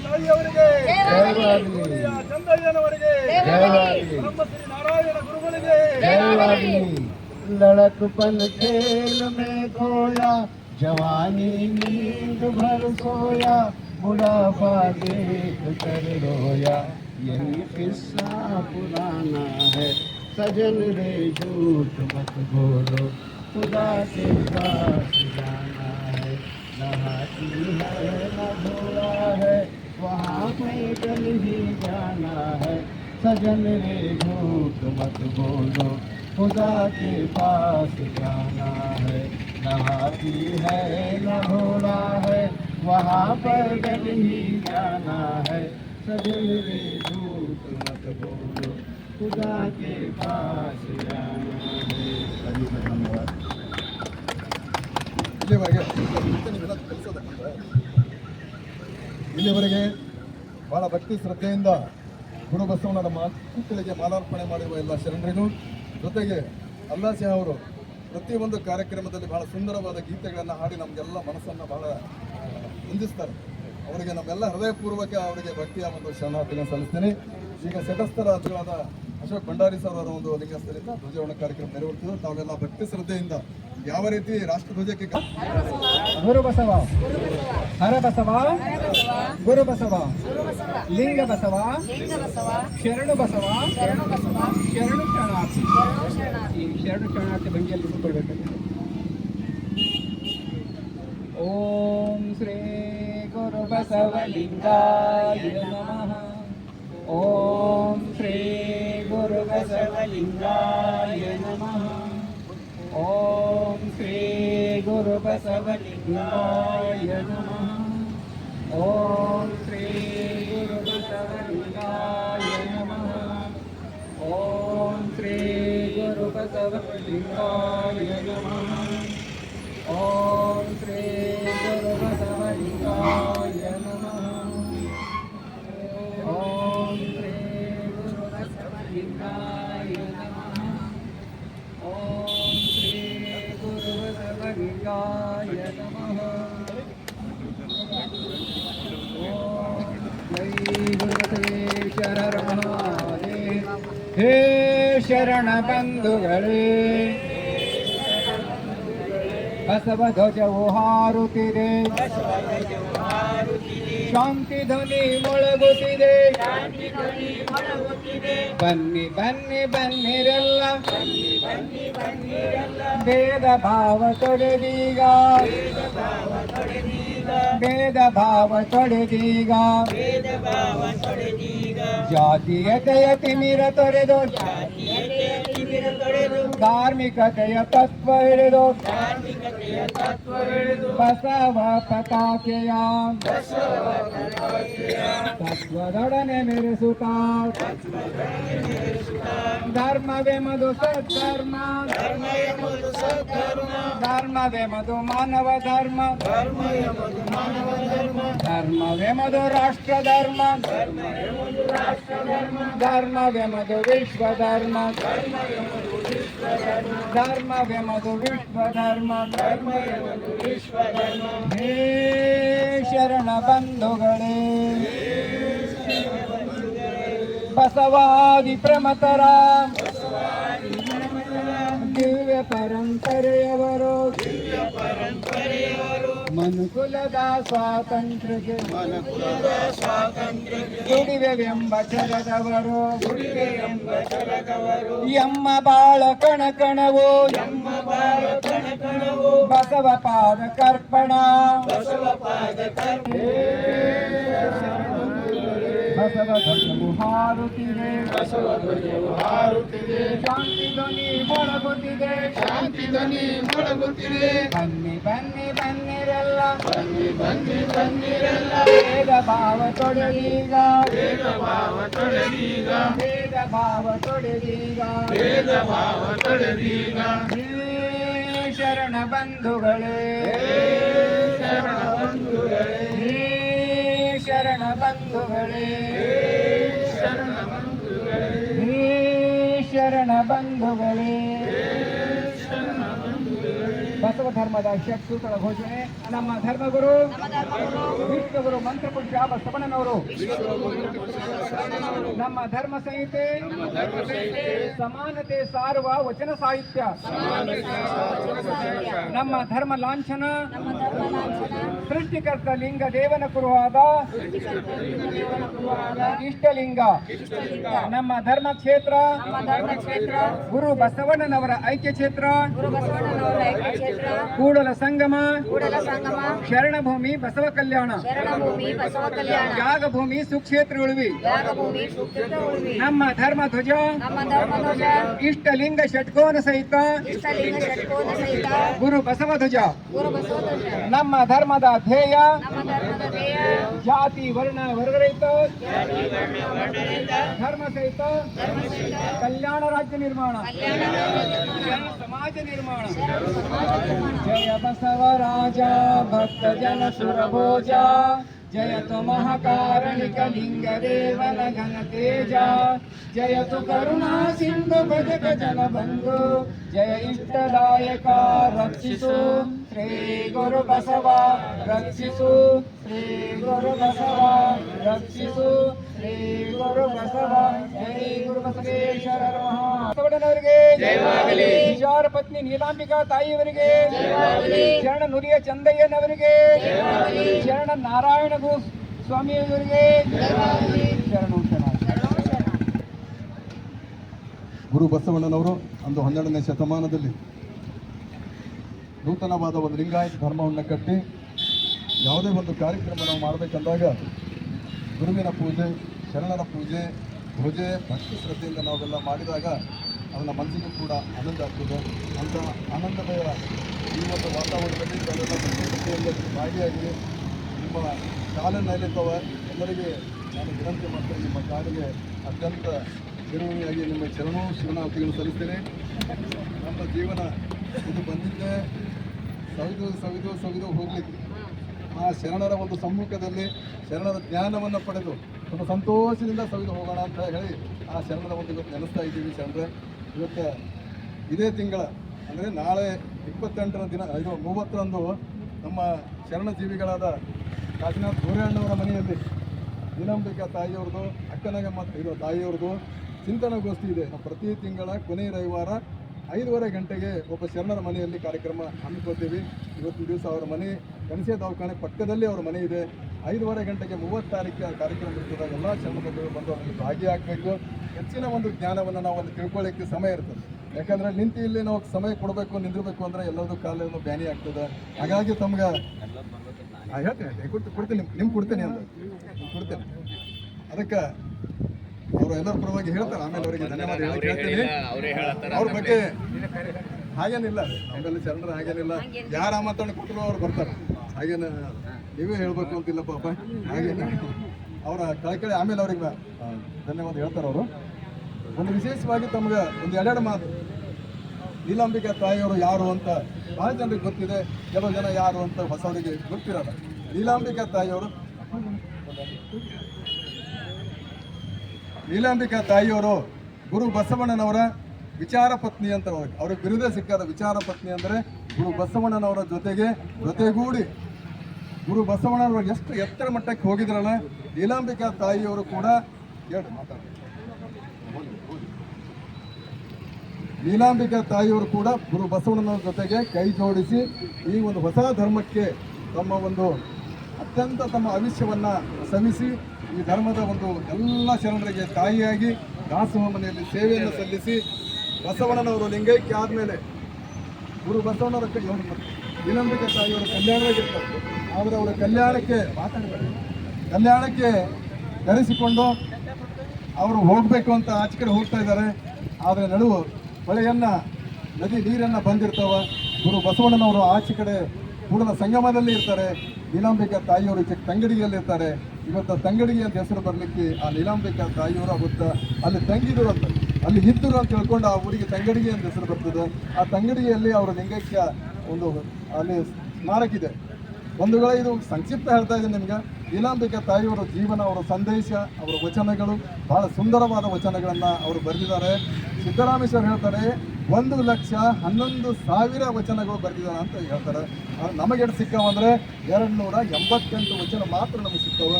ತಾಯಿಯವರಿಗೆ ಜಯವಾಗಲಿ, ಚಂದಯ್ಯನವರಿಗೆ ಜಯವಾಗಲಿ, ಬ್ರಹ್ಮಶ್ರೀ ನಾರಾಯಣ ಗುರುಗಳಿಗೆ जयवागली। लड़कपन खेल में खोया, जवानी नींद भर सोया, बुढ़ापा देख कर रोया, यही किस्सा पुराना है। सजन रे झूठ मत बोलो, खुदा के पास जाना है, न हाथी है न घोड़ा है, वहाँ पैदल ही जाना है। सजन रे झूठ मत बोलो, खुदा के पास जाना है, न हाथी है न घोड़ा है, वहाँ पैदल ही जाना है। सजन रे झूठ मत बोलो, खुदा के पास जाना है। सभी को धन्यवाद। ಇಲ್ಲಿವರೆಗೆ ಬಹಳ ಭಕ್ತಿ ಶ್ರದ್ಧೆಯಿಂದ ಗುರು ಬಸವಣ್ಣನ ಮಕ್ಕಳಿಗೆ ಮಾಲಾರ್ಪಣೆ ಮಾಡಿರುವ ಎಲ್ಲ ಶರಣರಿಗೂ, ಜೊತೆಗೆ ಅಲ್ಲಾಸಿ ಅವರು ಪ್ರತಿಯೊಂದು ಕಾರ್ಯಕ್ರಮದಲ್ಲಿ ಬಹಳ ಸುಂದರವಾದ ಗೀತೆಗಳನ್ನು ಹಾಡಿ ನಮಗೆಲ್ಲ ಮನಸ್ಸನ್ನು ಬಹಳ ಹೊಂದಿಸ್ತಾರೆ. ಅವರಿಗೆ ನಮ್ಮೆಲ್ಲ ಹೃದಯಪೂರ್ವಕ ಅವರಿಗೆ ಭಕ್ತಿಯ ಒಂದು ಶರಣಾರ್ಥಿಗಳನ್ನು ಸಲ್ಲಿಸ್ತೇನೆ. ಈಗ ಸೆಟಸ್ಥರ ಅಧ್ಯಕ್ಷರಾದ ಅಶೋಕ್ ಭಂಡಾರಿ ಸರ್ ಅವರ ಒಂದು ಲಿಂಗಸ್ಥರಿಂದ ಧ್ವಜಾರೋಹಣ ಕಾರ್ಯಕ್ರಮ ನೆರವೇರುತ್ತದೆ. ತಾವೆಲ್ಲ ಭಕ್ತಿ ಶ್ರದ್ಧೆಯಿಂದ ಯಾವ ರೀತಿ ರಾಷ್ಟ್ರಧ್ವಜಕ್ಕೆ ಗುರು ಬಸವ, ಹರ ಬಸವ, ಗುರು ಬಸವ, ಲಿಂಗ ಬಸವ, ಶರಣು ಬಸವ, ಶರಣು ಶರಣಾರ್ಥಿ. ಈ ಶರಣು ಶರಣಾರ್ಥಿ ಭಂಗಿಯಲ್ಲಿ ಉಳ್ಕೊಳ್ಬೇಕು. ಓಂ ಶ್ರೀ ಗುರು ಬಸವಲಿಂಗಾಯ ನಮಃ. ಓಂ ಶ್ರೀ ಗುರು ಬಸವಲಿಂಗಾಯ ನಮಃ. ಓಂ ಶ್ರೀ ಗುರು ಬಸವಲಿಂಗಾಯ ನಮಃ. ಓಂ ಶ್ರೀ ಗುರು ಬಸವಲಿಂಗಾಯ ನಮಃ. ಓಂ ಶ್ರೀ ಗುರು ಬಸವಲಿಂಗಾಯ ನಮಃ. ಓಂ ಶ್ರೀ ಗುರು ಬಸವಲಿಂಗಾಯ ನಮಃ. ಓಂ ಶ್ರೀ ಗುರು ಬಸವಲಿಂಗಾಯ ನಮಃ. ಓಂ ಶ್ರೀ ಗುರು ಬಸವಲಿಂಗಾಯ ನಮಃ. ಓಂ ಜೈ ಗುರು ಬಸವೇಶ್ವರ ಮಹಾದೇವ. ಹೇ ಶರಣ ಬಂಧುಗಳೇ, ಬಸವ ಧ್ವಜವು ಹಾರುತ್ತಿದೆ, ಶಾಂತಿ ಧ್ವನಿ ಮೊಳಗುತ್ತಿದೆ. ಬನ್ನಿ ಬನ್ನಿ ಬನ್ನಿರೆಲ್ಲ, ಭೇದ ಭಾವ ತೊಡೆದೀಗ, ಭೇದ ಭಾವ ತೊಡೆದೀಗ, ಜಾತೀಯತೆಯ ತಿಮಿರ ತೊರೆದು, ಧಾರ್ಮಿಕತೆಯ ತತ್ವ ಹಿಡಿದು, ಬಸವ ಪತಾಕೆಯ ತತ್ವದೊಡನೆ ಮೆರೆಸುತ್ತ, ಧರ್ಮವೆಂಬುದು ಸದ್ಧರ್ಮ, ಧರ್ಮವೆಂಬುದು ಮಾನವ ಧರ್ಮ, ಧರ್ಮವೆಂಬುದು ರಾಷ್ಟ್ರ ಧರ್ಮ, ಧರ್ಮವೆಂಬುದು ವಿಶ್ವ ಧರ್ಮ, ಧರ್ಮವೆಂಬುದು ವಿಶ್ವ ಧರ್ಮ. ಹೇ ಶರಣ ಬಂಧುಗಳೇ, ಬಸವಾದಿ ಪ್ರಮತರ ದಿವ್ಯ ಪರಂಪರೆಯವರು, ಮನುಕುಲದ ಸ್ವಾತಂತ್ರ್ಯಕ್ಕೆ ದುಡಿವೆಂಬ ಛಲದವರು, ಎಮ್ಮ ಬಾಳ ಕಣಕಣವು ಬಸವ ಪಾದ ಕರ್ಪಣ. ಬಸವ ಧ್ವಜವು ಹಾರುತ್ತಿದೆ, ಶಾಂತಿ ಧ್ವನಿ ಮೊಳಗುತ್ತಿದೆ, ಬನ್ನಿ ಬನ್ನಿ ಬನ್ನಿರೆಲ್ಲ, ಭೇದ ಭಾವ ತೊಡೆದೀಗ, ಭೇದ ಭಾವ ತೊಡೆದೀಗ. ಹೇ ಶರಣ ಬಂಧುಗಳೇ, ಹೇ ಶರಣ ಬಂಧುಗಳೇ, ಹೇ ಶರಣ ಬಂಧುಗಳೇ. ಬಸವ ಧರ್ಮದ ಷಟ್ಸೂತ್ರ ಘೋಷಣೆ. ನಮ್ಮ ಧರ್ಮಗುರು ವಿಶ್ವಗುರು ಮಂತ್ರಪುರುಷ ಬಸವಣ್ಣನವರು ನಮ್ಮ ಧರ್ಮ ಸಂಹಿತೆ ಸಮಾನತೆ ಸಾರುವ ವಚನ ಸಾಹಿತ್ಯ, ನಮ್ಮ ಧರ್ಮ ಲಾಂಛನ, ಸೃಷ್ಟಿಕರ್ತ ಲಿಂಗ ದೇವನ ಕುರುವಾದ ಇಷ್ಟಲಿಂಗ, ನಮ್ಮ ಧರ್ಮ ಕ್ಷೇತ್ರ ಗುರು ಬಸವಣ್ಣನವರ ಐಕ್ಯ ಕ್ಷೇತ್ರ, ಕೂಡಲ ಸಂಗಮ, ಶರಣಭೂಮಿ ಬಸವ ಕಲ್ಯಾಣ, ಯಾಗಭೂಮಿ ಸುಕ್ಷೇತ್ರ ಉಳುವಿ. ನಮ್ಮ ಧರ್ಮ ಧ್ವಜ ಇಷ್ಟಲಿಂಗ ಷಟ್ಕೋನ ಸಹಿತ ಗುರು ಬಸವ ಧ್ವಜ. ನಮ್ಮ ಧರ್ಮದ ಧ್ಯೇಯ ಜಾತಿ ವರ್ಣ ವರ್ಗರಹಿತ ಧರ್ಮ ಸಹಿತ ಕಲ್ಯಾಣ ರಾಜ್ಯ ನಿರ್ಮಾಣ ಶರಣ ಸಮಾಜ ನಿರ್ಮಾಣ ಜಯ ಬಸವರಾಜ ಭಕ್ತ ಜನ ಸುರಭೋಜ ಜಯತು ಮಹಾಕಾರಣಿಕ ಲಿಂಗದೇವನ ಘನ ತೇಜ ಜಯತು ಕರುಣಾ ಸಿಂಧು ಭಜಕ ಜನ ಬಂಧು ಜಯ ಇಷ್ಟದಾಯಕ ರಕ್ಷಿಸು ಶ್ರೀ ಗುರು ಬಸವ ರಕ್ಷಿಸು ಶ್ರೀ ಗುರು ಬಸವ ರಕ್ಷಿಸು ಶ್ರೀ ಗುರು ಬಸವ ಜೈ ಗುರು ಬಸವೇಶ್ವರರ ಮಹಾಬಸವಣ್ಣನವರಿಗೆ ವಿಚಾರ ಪತ್ನಿ ನೀಲಾಂಬಿಕಾ ತಾಯಿಯವರಿಗೆ ಶರಣ ನುಲಿಯ ಚಂದಯ್ಯನವರಿಗೆ ಶರಣ ನಾರಾಯಣ ಗೋ ಸ್ವಾಮಿಯವರಿಗೆ ಶರಣು ಗುರು ಬಸವಣ್ಣನವರು ಅಂದು 12ನೇ ಶತಮಾನದಲ್ಲಿ ನೂತನವಾದ ಒಂದು ಲಿಂಗಾಯತ ಧರ್ಮವನ್ನು ಕಟ್ಟಿ ಯಾವುದೇ ಒಂದು ಕಾರ್ಯಕ್ರಮ ನಾವು ಮಾಡಬೇಕಂದಾಗ ಗುರುವಿನ ಪೂಜೆ ಶರಣರ ಪೂಜೆ ಭೋಜೆ ಭಕ್ತಿ ಶ್ರದ್ಧೆಯಿಂದ ನಾವೆಲ್ಲ ಮಾಡಿದಾಗ ಅದನ್ನ ಮನಸ್ಸಿಗೂ ಕೂಡ ಆನಂದ ಆಗ್ತದೆ ಅಂತ ಆನಂದಮಯ ಈ ಒಂದು ವಾತಾವರಣದಲ್ಲಿ ತಾವೆಲ್ಲ ಭಕ್ತಿ ಶ್ರದ್ಧೆಯಲ್ಲಿ ಭಾಗಿಯಾಗಿ ನಿಮ್ಮ ಕಾಲನಲ್ಲಿದ್ದವ ಎಲ್ಲರಿಗೆ ನಾನು ವಿನಂತಿ ಮಾಡ್ತೇನೆ, ನಿಮ್ಮ ಕಾಲಿಗೆ ಅತ್ಯಂತ ಚಿರಋಣಿಯಾಗಿ ನಿಮ್ಮ ಶರಣು ಶಿವನಾರ್ಥಿಗಳು ಸಲ್ಲಿಸ್ತೇನೆ. ನಮ್ಮ ಜೀವನ ಇದು ಬಂದಿದ್ದೆ ಸವಿದು ಹೋಗ್ಲಿಕ್ಕೆ ಆ ಶರಣರ ಒಂದು ಸಮ್ಮುಖದಲ್ಲಿ ಶರಣರ ಜ್ಞಾನವನ್ನು ಪಡೆದು ತುಂಬ ಸಂತೋಷದಿಂದ ಸವಿದು ಹೋಗೋಣ ಅಂತ ಹೇಳಿ ಆ ಶರಣರ ಒಂದು ಇವತ್ತು ನೆನೆಸ್ತಾ ಇದ್ದೀವಿ. ಶರಣರೇ, ಇವತ್ತು ಇದೇ ತಿಂಗಳ ಅಂದರೆ ನಾಳೆ 28ರ ದಿನ 30ರಂದು ನಮ್ಮ ಶರಣ ಜೀವಿಗಳಾದ ಕಾಶಿನಾಥ್ ಗೋರೆಹಣ್ಣವರ ಮನೆಯಲ್ಲಿ ನೀಲಾಂಬಿಕಾ ತಾಯಿಯವ್ರದ್ದು ಅಕ್ಕನಗಮ್ಮ ತಾಯಿಯವ್ರದ್ದು ಚಿಂತನಗೋಷ್ಠಿ ಇದೆ. ಪ್ರತಿ ತಿಂಗಳ ಕೊನೆಯ ರವಿವಾರ 5:30 ಗಂಟೆಗೆ ಒಬ್ಬ ಶರಣರ ಮನೆಯಲ್ಲಿ ಕಾರ್ಯಕ್ರಮ ಹಮ್ಮಿಕೊಳ್ತೀವಿ. ಇವತ್ತಿನ ದಿವಸ ಅವರ ಮನೆ ಕನಸೆ ದವಾಖಾನೆ ಪಕ್ಕದಲ್ಲಿ ಅವರ ಮನೆ ಇದೆ. 5:30 ಗಂಟೆಗೆ 30 ತಾರೀಕಿನ ಕಾರ್ಯಕ್ರಮ ಇರ್ತದೆ. ಎಲ್ಲ ಶರಣ ಬಂಧುಗಳು ಬಂದು ಅದರಲ್ಲಿ ಭಾಗಿಯಾಗಬೇಕು. ಹೆಚ್ಚಿನ ಒಂದು ಜ್ಞಾನವನ್ನು ನಾವು ಅಲ್ಲಿ ತಿಳ್ಕೊಳ್ಳಿಕ್ಕೆ ಸಮಯ ಇರ್ತದೆ. ಯಾಕಂದರೆ ನಿಂತು ಇಲ್ಲಿ ನಾವು ಸಮಯ ಕೊಡಬೇಕು ನಿಂದಿರಬೇಕು ಅಂದರೆ ಎಲ್ಲದೂ ಕಾಲನ್ನು ಬ್ಯಾನಿ ಆಗ್ತದೆ. ಹಾಗಾಗಿ ತಮ್ಗೆ ಹೇಳ್ತೇನೆ ಕೊಡ್ತೇನೆ ನಿಮ್ಗೆ ಕೊಡ್ತೇನೆ ಅಂತ ಕೊಡ್ತೇನೆ. ಅದಕ್ಕೆ ಅವರು ಎಲ್ಲರ ಪರವಾಗಿ ಹೇಳ್ತಾರೆ. ಆಮೇಲೆ ಅವರಿಗೆ ಧನ್ಯವಾದ ಹೇಳ್ತೀನಿ. ಅವ್ರ ಬಗ್ಗೆ ಹಾಗೇನಿಲ್ಲ, ನಮ್ಮಲ್ಲಿ ಶರಣರು ಹಾಗೇನಿಲ್ಲ. ಯಾರು ಆಮಂತ್ರಣ ಕೊಟ್ಟರು ಅವ್ರು ಬರ್ತಾರೆ. ಹಾಗೇನು ನೀವೇ ಹೇಳ್ಬೇಕು ಅಂತಿಲ್ಲ ಪಾಪ. ಹಾಗೇನು ಅವರ ಕಳಕಳಿ ಆಮೇಲೆ ಅವ್ರಿಗೆ ಧನ್ಯವಾದ ಹೇಳ್ತಾರೆ. ಅವರು ಒಂದು ವಿಶೇಷವಾಗಿ ತಮಗೆ ಒಂದು 2 ಮಾತು, ನೀಲಾಂಬಿಕಾ ತಾಯಿಯವರು ಯಾರು ಅಂತ ಭಾಳ ಜನರಿಗೆ ಗೊತ್ತಿದೆ, ಕೆಲವು ಜನ ಯಾರು ಅಂತ ಹೊಸವರಿಗೆ ಗೊತ್ತಿರಲ್ಲ. ನೀಲಾಂಬಿಕಾ ತಾಯಿಯವರು ಗುರು ಬಸವಣ್ಣನವರ ವಿಚಾರ ಪತ್ನಿ ಅಂತ ಅವ್ರಿಗೆ ಬಿರುದೇ ಸಿಕ್ಕಾದ ವಿಚಾರ ಪತ್ನಿ ಅಂದರೆ ಗುರು ಬಸವಣ್ಣನವರ ಜೊತೆಗೂಡಿ ಗುರು ಬಸವಣ್ಣನವರು ಎಷ್ಟು ಎತ್ತರ ಮಟ್ಟಕ್ಕೆ ಹೋಗಿದ್ರಲ್ಲ, ನೀಲಾಂಬಿಕಾ ತಾಯಿಯವರು ಕೂಡ ನೀಲಾಂಬಿಕಾ ತಾಯಿಯವರು ಕೂಡ ಗುರು ಬಸವಣ್ಣನವರ ಜೊತೆಗೆ ಕೈ ಜೋಡಿಸಿ ಈ ಒಂದು ಹೊಸ ಧರ್ಮಕ್ಕೆ ತಮ್ಮ ಆಯುಷ್ಯವನ್ನು ಸವಿಸಿ ಈ ಧರ್ಮದ ಒಂದು ಎಲ್ಲ ಶರಣರಿಗೆ ತಾಯಿಯಾಗಿ ದಾಸೋಹ ಮನೆಯಲ್ಲಿ ಸೇವೆಯನ್ನು ಸಲ್ಲಿಸಿ ಬಸವಣ್ಣನವರು ಲಿಂಗೈಕ್ಯ ಆದಮೇಲೆ ಗುರು ಬಸವಣ್ಣವರ ನೀಲಾಂಬಿಕಾ ತಾಯಿಯವರು ಕಲ್ಯಾಣವಾಗಿರ್ತಾರೆ. ಆದರೆ ಅವರ ಕಲ್ಯಾಣಕ್ಕೆ ಕರೆಸಿಕೊಂಡು ಅವರು ಹೋಗಬೇಕು ಅಂತ ಆಚೆ ಕಡೆ ಹೋಗ್ತಾ ಇದ್ದಾರೆ. ಆದರೆ ನಡುವು ನದಿ ನೀರನ್ನು ಬಂದಿರ್ತಾವ. ಗುರು ಬಸವಣ್ಣನವರು ಆಚೆ ಕಡೆ ಕೂಡಲ ಸಂಗಮದಲ್ಲಿ ಇರ್ತಾರೆ. ನೀಲಾಂಬಿಕಾ ತಾಯಿಯವರು ತಂಗಡಿಗೆಯಲ್ಲಿ ಇರ್ತಾರೆ. ಇವತ್ತು ತಂಗಡಿಗೆ ಅಂತ ಹೆಸರು ಬರಲಿಕ್ಕೆ ಆ ನೀಲಾಂಬಿಕಾ ತಾಯಿಯವರು ಅವತ್ತು ಅಲ್ಲಿ ತಂಗಿದ್ರು ಅಂತ ಅಲ್ಲಿ ಇದ್ದರು ಅಂತ ಹೇಳ್ಕೊಂಡು ಆ ಊರಿಗೆ ತಂಗಡಿಗೆ ಅಂತ ಹೆಸರು ಬರ್ತದೆ. ಆ ತಂಗಡಿಗೆಯಲ್ಲಿ ಅವರ ಲಿಂಗೈಕ್ಯ ಒಂದು ಅಲ್ಲಿ ಸ್ಮಾರಕ ಇದೆ. ಬಂಧುಗಳೇ, ಇದು ಸಂಕ್ಷಿಪ್ತ ಹೇಳ್ತಾ ಇದ್ದೀನಿ ನಿಮ್ಗೆ. ನೀಲಾಂಬಿಕಾ ತಾಯಿಯವರ ಜೀವನ, ಅವರ ಸಂದೇಶ, ಅವರ ವಚನಗಳು ಬಹಳ ಸುಂದರವಾದ ವಚನಗಳನ್ನು ಅವರು ಬರೆದಿದ್ದಾರೆ. ಸಿದ್ದರಾಮೇಶ್ವರ್ ಹೇಳ್ತಾರೆ 1,11,000 ವಚನಗಳು ಬರೆದಿದ್ದಾರೆ ಅಂತ ಹೇಳ್ತಾರೆ. ನಮಗೆ ಎಷ್ಟು ಸಿಕ್ಕವಂದರೆ 288 ವಚನ ಮಾತ್ರ ನಮಗೆ ಸಿಕ್ಕವು.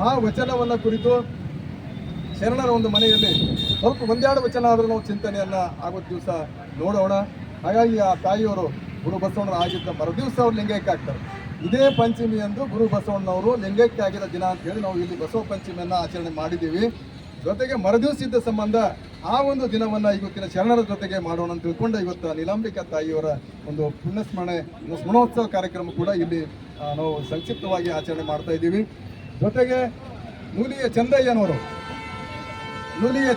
ಆ ವಚನವನ್ನು ಕುರಿತು ಶರಣರ ಒಂದು ಮನೆಯಲ್ಲಿ ಸ್ವಲ್ಪ 1-2 ವಚನ ಆದರೂ ನಾವು ಚಿಂತನೆಯನ್ನು ಆಗೋದು ದಿವಸ ನೋಡೋಣ. ಹಾಗಾಗಿ ಆ ತಾಯಿಯವರು ಗುರು ಬಸವಣ್ಣರು ಆಗಿದ್ದ ಮರುದಿವಸ ಅವರು ಲಿಂಗೈಕ್ಯ ಆಗ್ತಾರೆ. ಇದೇ ಪಂಚಮಿಯಂದು ಗುರು ಬಸವಣ್ಣನವರು ಲಿಂಗೈಕ್ಯ ಆಗಿದ್ದ ದಿನ ಅಂತ ಹೇಳಿ ನಾವು ಇಲ್ಲಿ ಬಸವ ಪಂಚಮಿಯನ್ನು ಆಚರಣೆ ಮಾಡಿದ್ದೀವಿ. ಜೊತೆಗೆ ಮರುದಿವಸ ಇದ್ದ ಸಂಬಂಧ ಆ ಒಂದು ದಿನವನ್ನು ಇವತ್ತಿನ ಶರಣರ ಜೊತೆಗೆ ಮಾಡೋಣ ಅಂತ ತಿಳ್ಕೊಂಡು ಇವತ್ತು ನೀಲಾಂಬಿಕಾ ತಾಯಿಯವರ ಒಂದು ಸ್ಮರಣೋತ್ಸವ ಕಾರ್ಯಕ್ರಮ ಕೂಡ ಇಲ್ಲಿ ನಾವು ಸಂಕ್ಷಿಪ್ತವಾಗಿ ಆಚರಣೆ ಮಾಡ್ತಾ ಇದ್ದೀವಿ. ಜೊತೆಗೆ ನೂಲಿಯ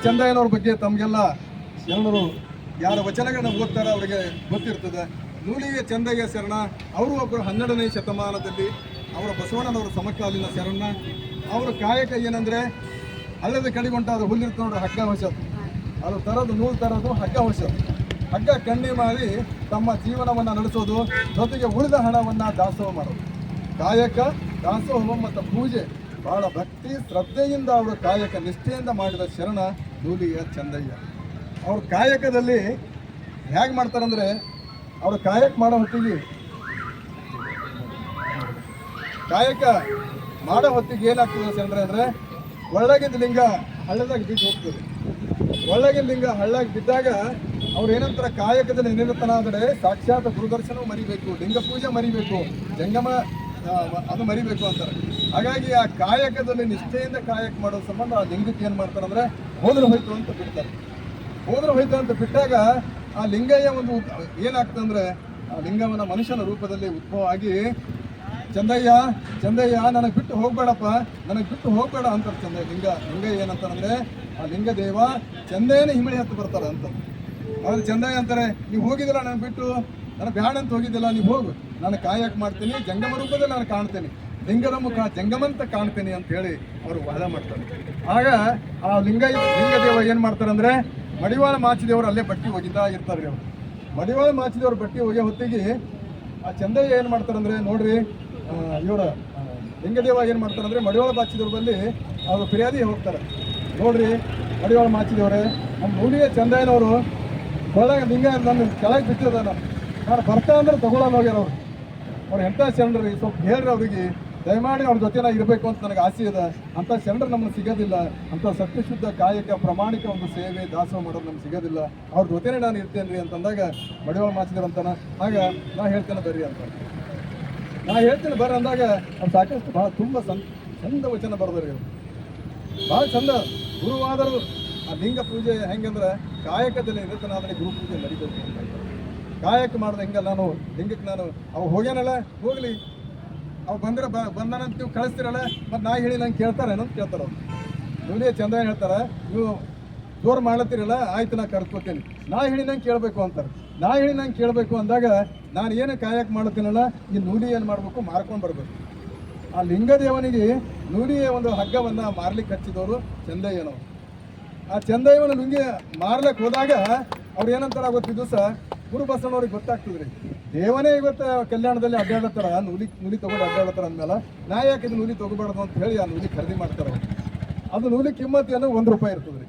ಚಂದಯ್ಯನವ್ರ ಬಗ್ಗೆ ತಮಗೆಲ್ಲ ಶರಣರು ಯಾರ ವಚನಗಳನ್ನ ಓದ್ತಾರೆ ಅವರಿಗೆ ಗೊತ್ತಿರ್ತದೆ. ನೂಲಿಯ ಚಂದಯ್ಯ ಶರಣ ಅವರು ಒಬ್ಬರು 12ನೇ ಶತಮಾನದಲ್ಲಿ ಅವರ ಬಸವಣ್ಣನವರ ಸಮಕಾಲೀನ ಶರಣ. ಅವರ ಕಾಯಕ ಏನಂದರೆ ಹಳ್ಳದ ಕಡಿಗುಂಟಾದ ಹುಲ್ಲಿರ್ತ ನೋಡ್ರಿ ಹಗ್ಗ ಹೊಸದು, ಅದು ತರೋದು ನೂಲು ತರೋದು ಹಗ್ಗ ಹೊಸದು, ಹಗ್ಗ ಕಣ್ಣಿ ಮಾಡಿ ತಮ್ಮ ಜೀವನವನ್ನು ನಡೆಸೋದು, ಜೊತೆಗೆ ಉಳಿದ ಹಣವನ್ನು ದಾಸೋಹ ಮಾಡೋದು. ಕಾಯಕ, ದಾಸೋಹ ಮತ್ತು ಪೂಜೆ ಬಹಳ ಭಕ್ತಿ ಶ್ರದ್ಧೆಯಿಂದ ಅವರು ಕಾಯಕ ನಿಷ್ಠೆಯಿಂದ ಮಾಡಿದ ಶರಣ ನೂಲಿಯ ಚಂದಯ್ಯ. ಅವ್ರ ಕಾಯಕದಲ್ಲಿ ಹೇಗೆ ಮಾಡ್ತಾರಂದ್ರೆ, ಅವರು ಕಾಯಕ ಮಾಡೋ ಹೊತ್ತಿಗೆ ಏನಾಗ್ತದೆ ಶರಣರೆ ಅಂದರೆ, ಒಳಗಿದ್ದ ಲಿಂಗ ಹಳ್ಳದಾಗ ಬಿದ್ದು ಹೋಗ್ತದೆ. ಒಳಗಿನ ಲಿಂಗ ಹಳ್ಳಾಗಿ ಬಿದ್ದಾಗ ಅವ್ರು ಏನಂತಾರೆ, ಕಾಯಕದಲ್ಲಿ ನಿರತನ ಅಂದರೆ ಸಾಕ್ಷಾತ್ ಗುರುದರ್ಶನ ಮರಿಬೇಕು, ಲಿಂಗ ಪೂಜೆ ಮರಿಬೇಕು, ಜಂಗಮ ಅದು ಮರಿಬೇಕು ಅಂತಾರೆ. ಹಾಗಾಗಿ ಆ ಕಾಯಕದಲ್ಲಿ ನಿಷ್ಠೆಯಿಂದ ಕಾಯಕ ಮಾಡೋ ಸಂಬಂಧ ಆ ಲಿಂಗಕ್ಕೆ ಏನು ಮಾಡ್ತಾರೆ ಅಂದರೆ ಹೋದ್ರೆ ಹೋಯ್ತು ಅಂತ ಬಿಡ್ತಾರೆ. ಹೋದ್ರೆ ಹೋಯ್ತು ಅಂತ ಬಿಟ್ಟಾಗ ಆ ಲಿಂಗಯ್ಯ ಒಂದು ಏನಾಗ್ತದೆ ಅಂದರೆ, ಆ ಲಿಂಗವನ್ನ ಮನುಷ್ಯನ ರೂಪದಲ್ಲಿ ಉದ್ಭವ ಆಗಿ ಚಂದಯ್ಯ ನನಗೆ ಬಿಟ್ಟು ಹೋಗ್ಬೇಡಪ್ಪ, ನನಗೆ ಬಿಟ್ಟು ಹೋಗ್ಬೇಡ ಅಂತಾರೆ ಲಿಂಗ ಏನಂತಾರಂದ್ರೆ, ಆ ಲಿಂಗದೇವ ಚಂದಯ್ಯನ ಹಿಮಳಿ ಹತ್ತು ಬರ್ತಾರೆ ಅಂತ. ಅವ್ರು ಚಂದಯ್ಯ ಅಂತಾರೆ, ನೀವು ಹೋಗಿದಿಲ್ಲ ನನಗೆ ಬಿಟ್ಟು, ನನಗೆ ಬ್ಯಾಡ ಅಂತ ಹೋಗಿದ್ದಿಲ್ಲ, ನೀವು ಹೋಗು, ನಾನು ಕಾಯಕ ಮಾಡ್ತೀನಿ, ಜಂಗಮ ರೂಪದಲ್ಲಿ ನಾನು ಕಾಣ್ತೇನೆ, ಲಿಂಗದ ಮುಖ ಜಂಗಮಂತ ಕಾಣ್ತೇನೆ ಅಂತ ಹೇಳಿ ಅವರು ವಾದ ಮಾಡ್ತಾರೆ. ಆಗ ಆ ಲಿಂಗದೇವ ಏನು ಮಾಡ್ತಾರೆ ಅಂದರೆ, ಮಡಿವಾಳ ಮಾಚಿದೇವರು ಅಲ್ಲೇ ಬಟ್ಟಿ ಒಗಿತಾ ಇರ್ತಾರೆ ರೀ. ಅವರು ಮಡಿವಾಳ ಮಾಚಿದೇವ್ರ ಬಟ್ಟಿ ಒಗೆಯೋ ಹೊತ್ತಿಗೆ ಆ ಚಂದಯ್ಯ ಏನು ಮಾಡ್ತಾರೆ ಅಂದರೆ, ನೋಡ್ರಿ ಇವರ ಲಿಂಗದೇವ ಏನು ಮಾಡ್ತಾರೆ ಅಂದರೆ, ಮಡಿವಾಳ ಮಾಚಿದೇವ್ರ ಬಳಿ ಅವರು ಫಿರ್ಯಾದಿ ಹೋಗ್ತಾರೆ. ನೋಡ್ರಿ ಮಡಿವಾಳ ಮಾಚಿದೇವ್ರೆ, ನಮ್ಮ ನೂಲಿಯ ಚಂದಯ್ಯನವರು ಒಳಗೆ ಲಿಂಗ ನನ್ನ ಕೆಳಗೆ ಬಿಟ್ಟಿದ, ನಾನು ಬರ್ತಾ ಅಂದ್ರೆ ತಗೊಳ್ಳೋಣ ಹೋಗ್ಯಾರ ಅವ್ರು ಎಂಥ ಶರಣರು, ಸ್ವಲ್ಪ ಹೇಳ್ರಿ ಅವ್ರಿಗೆ, ದಯಮಾಡಿ ಅವ್ರ ಜೊತೆ ಇರಬೇಕು ಅಂತ ನನಗೆ ಆಸೆ ಇದೆ. ಅಂಥ ಶರಣರು ನಮ್ಗೆ ಸಿಗೋದಿಲ್ಲ, ಅಂಥ ಸತ್ಯಶುದ್ಧ ಕಾಯಕ ಪ್ರಾಮಾಣಿಕ ಒಂದು ಸೇವೆ ದಾಸೋಹ ಮಾಡೋದು ನಮ್ಗೆ ಸಿಗೋದಿಲ್ಲ, ಅವ್ರ ಜೊತೆನೇ ನಾನು ಇರ್ತೇನೆ ರೀ ಅಂತಂದಾಗ ಮಡಿವಾಳ ಮಾಚಿದೇವ್ರು ಅಂತಾನೆ. ಆಗ ನಾ ಹೇಳ್ತೇನೆ ಬರ್ರಿ ಅಂತ, ನಾ ಹೇಳ್ತೇನೆ ಬರ್ರಿ ಅಂದಾಗ ಅವ್ರು ಸಾಕಷ್ಟು ಭಾಳ ತುಂಬ ಚಂದ ವಚನ ಬರೆದ್ರಿ ಅವರು, ಭಾಳ ಚಂದ. ಗುರುವಾದರು ಆ ಲಿಂಗ ಪೂಜೆ ಹೆಂಗಂದ್ರೆ, ಕಾಯಕದಲ್ಲಿ ನಿರತನಾದರೆ ಗುರು ಪೂಜೆ ನಡೀಬೇಕು ಅಂತ. ಕಾಯಕ ಮಾಡಿದ ಹೆಂಗಲ್ಲ, ನಾನು ಲಿಂಗಕ್ಕೆ ನಾನು ಅವು ಹೋಗ್ಯಾನಲ್ಲ ಹೋಗಲಿ, ಅವು ಬಂದ್ರೆ ಬಂದಾನಂತ ನೀವು ಕಳಿಸ್ತಿರಲ್ಲ, ಮತ್ತು ನಾ ಹೇಳಿ ನಂಗೆ ಕೇಳ್ತಾರೆ ಅಂತ ಕೇಳ್ತಾರೆ ಅವ್ರು. ಇವನೇ ಚಂದ ಹೇಳ್ತಾರೆ, ನೀವು ಜೋರು ಮಾಡ್ಲತ್ತೀರಲ್ಲ, ಆಯ್ತು ನಾ ಕರ್ಸ್ಕೊತೀನಿ, ನಾ ಹೇಳಿ ನಂಗೆ ಕೇಳಬೇಕು ಅಂತಾರೆ. ನಾ ಹೇಳಿ ನಂಗೆ ಕೇಳಬೇಕು ಅಂದಾಗ ನಾನು ಏನು ಕಾಯಕ ಮಾಡ್ತೀನಲ್ಲ, ಈ ನೂಲಿ ಏನು ಮಾಡಬೇಕು, ಮಾರ್ಕೊಂಡು ಬರಬೇಕು. ಆ ಲಿಂಗದೇವನಿಗೆ ನೂಲಿಯ ಒಂದು ಹಗ್ಗವನ್ನು ಮಾರ್ಲಿಕ್ಕೆ ಹಚ್ಚಿದವರು ಚಂದಯ್ಯನವರು. ಆ ಚಂದಯ್ಯನ ನುಂಗಿ ಮಾರ್ಲಿಕ್ಕೆ ಹೋದಾಗ ಅವ್ರು ಏನಂತಾರೆ ಗೊತ್ತಿ ದಿವಸ, ಗುರು ಬಸವಣ್ಣವ್ರಿಗೆ ಗೊತ್ತಾಗ್ತದೆ ರೀ, ದೇವನೇ ಇವತ್ತು ಕಲ್ಯಾಣದಲ್ಲಿ ಅಡ್ಡಾಡತ್ತಾರ, ನೂಲಿ ತೊಗೊಂಡು ಅಡ್ಡಾಡತ್ತಾರ ಅಂದಮೇಲೆ ನಾ ಯಾಕೆ ಇದು ನೂಲಿ ತೊಗೋಬಾರ್ದು ಅಂತ ಹೇಳಿ ಆ ನೂಲಿ ಖರೀದಿ ಮಾಡ್ತಾರೆ ಅವ್ರು. ಅದು ನೂಲಿ ಕಿಮ್ಮತ್ತು ಏನೋ ₹1 ಇರ್ತದೆ ರೀ,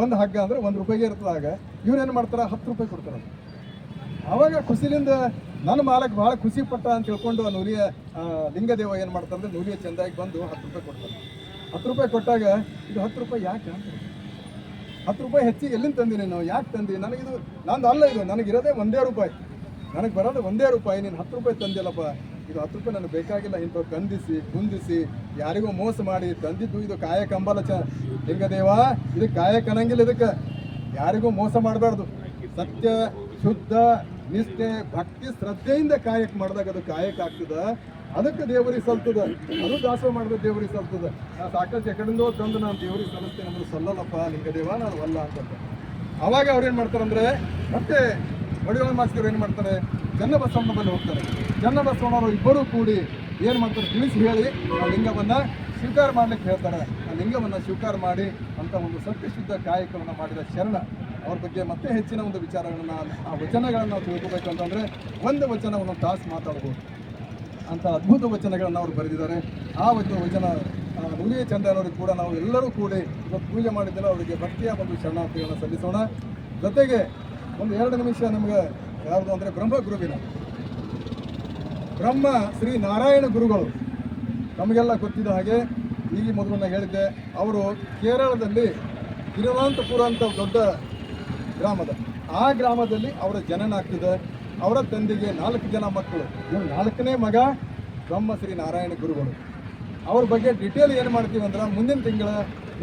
ಒಂದು ಹಗ್ಗ ಅಂದರೆ ₹1 ಇರ್ತದೆ. ಆಗ ಇವ್ರೇನು ಮಾಡ್ತಾರೆ, ₹10 ಕೊಡ್ತಾರೆ. ಆವಾಗ ಖುಷಿಲಿಂದ ನನ್ನ ಮಾಲಕ್ಕೆ ಭಾಳ ಖುಷಿ ಪಟ್ಟ ಅಂತ ತಿಳ್ಕೊಂಡು ಆ ನೂಲಿಯ ಲಿಂಗದೇವ ಏನು ಮಾಡ್ತಾರೆ ಅಂದರೆ, ನೂಲಿಯ ಚಂದಾಗಿ ಬಂದು ₹10 ಕೊಡ್ತಾರೆ. ₹10 ಕೊಟ್ಟಾಗ ಇದು ₹10 ಯಾಕೆ ಅಂತ, ₹10 ಹೆಚ್ಚಿಗೆ ಎಲ್ಲಿಂದ ತಂದೀನಿ ನಾವು, ಯಾಕೆ ತಂದಿ, ನನಗಿದು ನಂದು ಅಲ್ಲ, ಇದು ನನಗಿರೋದೇ ₹1, ನನಗೆ ಬರೋದು ₹1, ನೀನು ₹10 ತಂದಿಲ್ಲಪ್ಪ, ಇದು ₹10 ನನಗೆ ಬೇಕಾಗಿಲ್ಲ. ಇಂಥವು ಕಂದಿಸಿ ಕುಂದಿಸಿ ಯಾರಿಗೂ ಮೋಸ ಮಾಡಿ ತಂದಿದ್ದು ಇದು ಕಾಯಕ ಅಂಬಲ್ಲ ಲಿಂಗದೇವ, ಇದು ಕಾಯಕ ಅನ್ನಂಗಿಲ್ಲ. ಇದಕ್ಕೆ ಯಾರಿಗೂ ಮೋಸ ಮಾಡಬಾರ್ದು, ಸತ್ಯ ಶುದ್ಧ ನಿಷ್ಠೆ ಭಕ್ತಿ ಶ್ರದ್ಧೆಯಿಂದ ಕಾಯಕ ಮಾಡಿದಾಗ ಅದು ಕಾಯಕ ಆಗ್ತದೆ, ಅದಕ್ಕೆ ದೇವರಿಗೆ ಸಲ್ತದೆ, ಅದು ದಾಸೋಹ ಮಾಡಿದ್ರೆ ದೇವರಿಗೆ ಸಲ್ತದೆ. ಸಾಕಷ್ಟು ಎಕಡಿಂದೋ ತಂದು ನಾನು ದೇವರಿಗೆ ಸಲ್ಲಿಸ್ತೇನೆ ಅಂದ್ರೆ ಸಲ್ಲಲ್ಲಪ್ಪ ಲಿಂಗದೇವ, ನಾನು ಅಲ್ಲ ಅಂತಂದ್ರೆ. ಆವಾಗ ಅವ್ರೇನು ಮಾಡ್ತಾರಂದ್ರೆ, ಮತ್ತೆ ಮಡಿವಾಳ ಮಾಚಿದೇವ್ರು ಏನು ಮಾಡ್ತಾರೆ, ಚನ್ನಬಸವಣ್ಣ ಬಳಿ ಹೋಗ್ತಾರೆ. ಚನ್ನಬಸವಣ್ಣವರು ಇಬ್ಬರೂ ಕೂಡಿ ಏನು ಮಾಡ್ತಾರೆ, ತಿಳಿಸಿ ಹೇಳಿ ಆ ಲಿಂಗವನ್ನು ಸ್ವೀಕಾರ ಮಾಡ್ಲಿಕ್ಕೆ ಹೇಳ್ತಾರೆ. ಆ ಲಿಂಗವನ್ನು ಸ್ವೀಕಾರ ಮಾಡಿ ಅಂತ ಒಂದು ಸತ್ಯಶುದ್ಧ ಕಾಯಕವನ್ನು ಮಾಡಿದ ಶರಣ. ಅವ್ರ ಬಗ್ಗೆ ಮತ್ತೆ ಹೆಚ್ಚಿನ ಒಂದು ವಿಚಾರಗಳನ್ನು, ಆ ವಚನಗಳನ್ನು ನಾವು ತಿಳ್ಕೊಬೇಕಂತಂದರೆ ಒಂದು ವಚನ ಒಂದೊಂದು ತಾಸು ಮಾತಾಡ್ಬೋದು, ಅಂಥ ಅದ್ಭುತ ವಚನಗಳನ್ನು ಅವರು ಬರೆದಿದ್ದಾರೆ. ಆ ವಚನ ನೂಲಿಯ ಚಂದಯ್ಯನವ್ರಿಗೆ ಕೂಡ ನಾವು ಎಲ್ಲರೂ ಕೂಡಿ ಇವತ್ತು ಪೂಜೆ ಮಾಡಿದ್ದೆಲ್ಲ ಅವರಿಗೆ ಭಕ್ತಿಯ ಒಂದು ಶರಣಾರ್ಥಿಗಳನ್ನು ಸಲ್ಲಿಸೋಣ. ಜೊತೆಗೆ ಒಂದು 2 ನಿಮಿಷ ನಮಗೆ ಯಾವುದು ಅಂದರೆ ಬ್ರಹ್ಮಗುರುವಿನ ಬ್ರಹ್ಮ ಶ್ರೀ ನಾರಾಯಣ ಗುರುಗಳು ನಮಗೆಲ್ಲ ಗೊತ್ತಿದ್ದ ಹಾಗೆ, ಈಗ ಮೊದಲು ನಾನು ಹೇಳಿದ್ದೆ, ಅವರು ಕೇರಳದಲ್ಲಿ ತಿರುವನಂತಪುರ ಅಂತ ದೊಡ್ಡ ಗ್ರಾಮದ, ಆ ಗ್ರಾಮದಲ್ಲಿ ಅವರ ಜನನ ಆಗ್ತಿದೆ. ಅವರ ತಂದೆಗೆ 4 ಜನ ಮಕ್ಕಳು, ಇವರು 4ನೇ ಮಗ ಬ್ರಹ್ಮ ಶ್ರೀ ನಾರಾಯಣ ಗುರುಗಳು. ಅವ್ರ ಬಗ್ಗೆ ಡಿಟೇಲ್ ಏನು ಮಾಡ್ತೀವಿ ಅಂದ್ರೆ, ಮುಂದಿನ ತಿಂಗಳ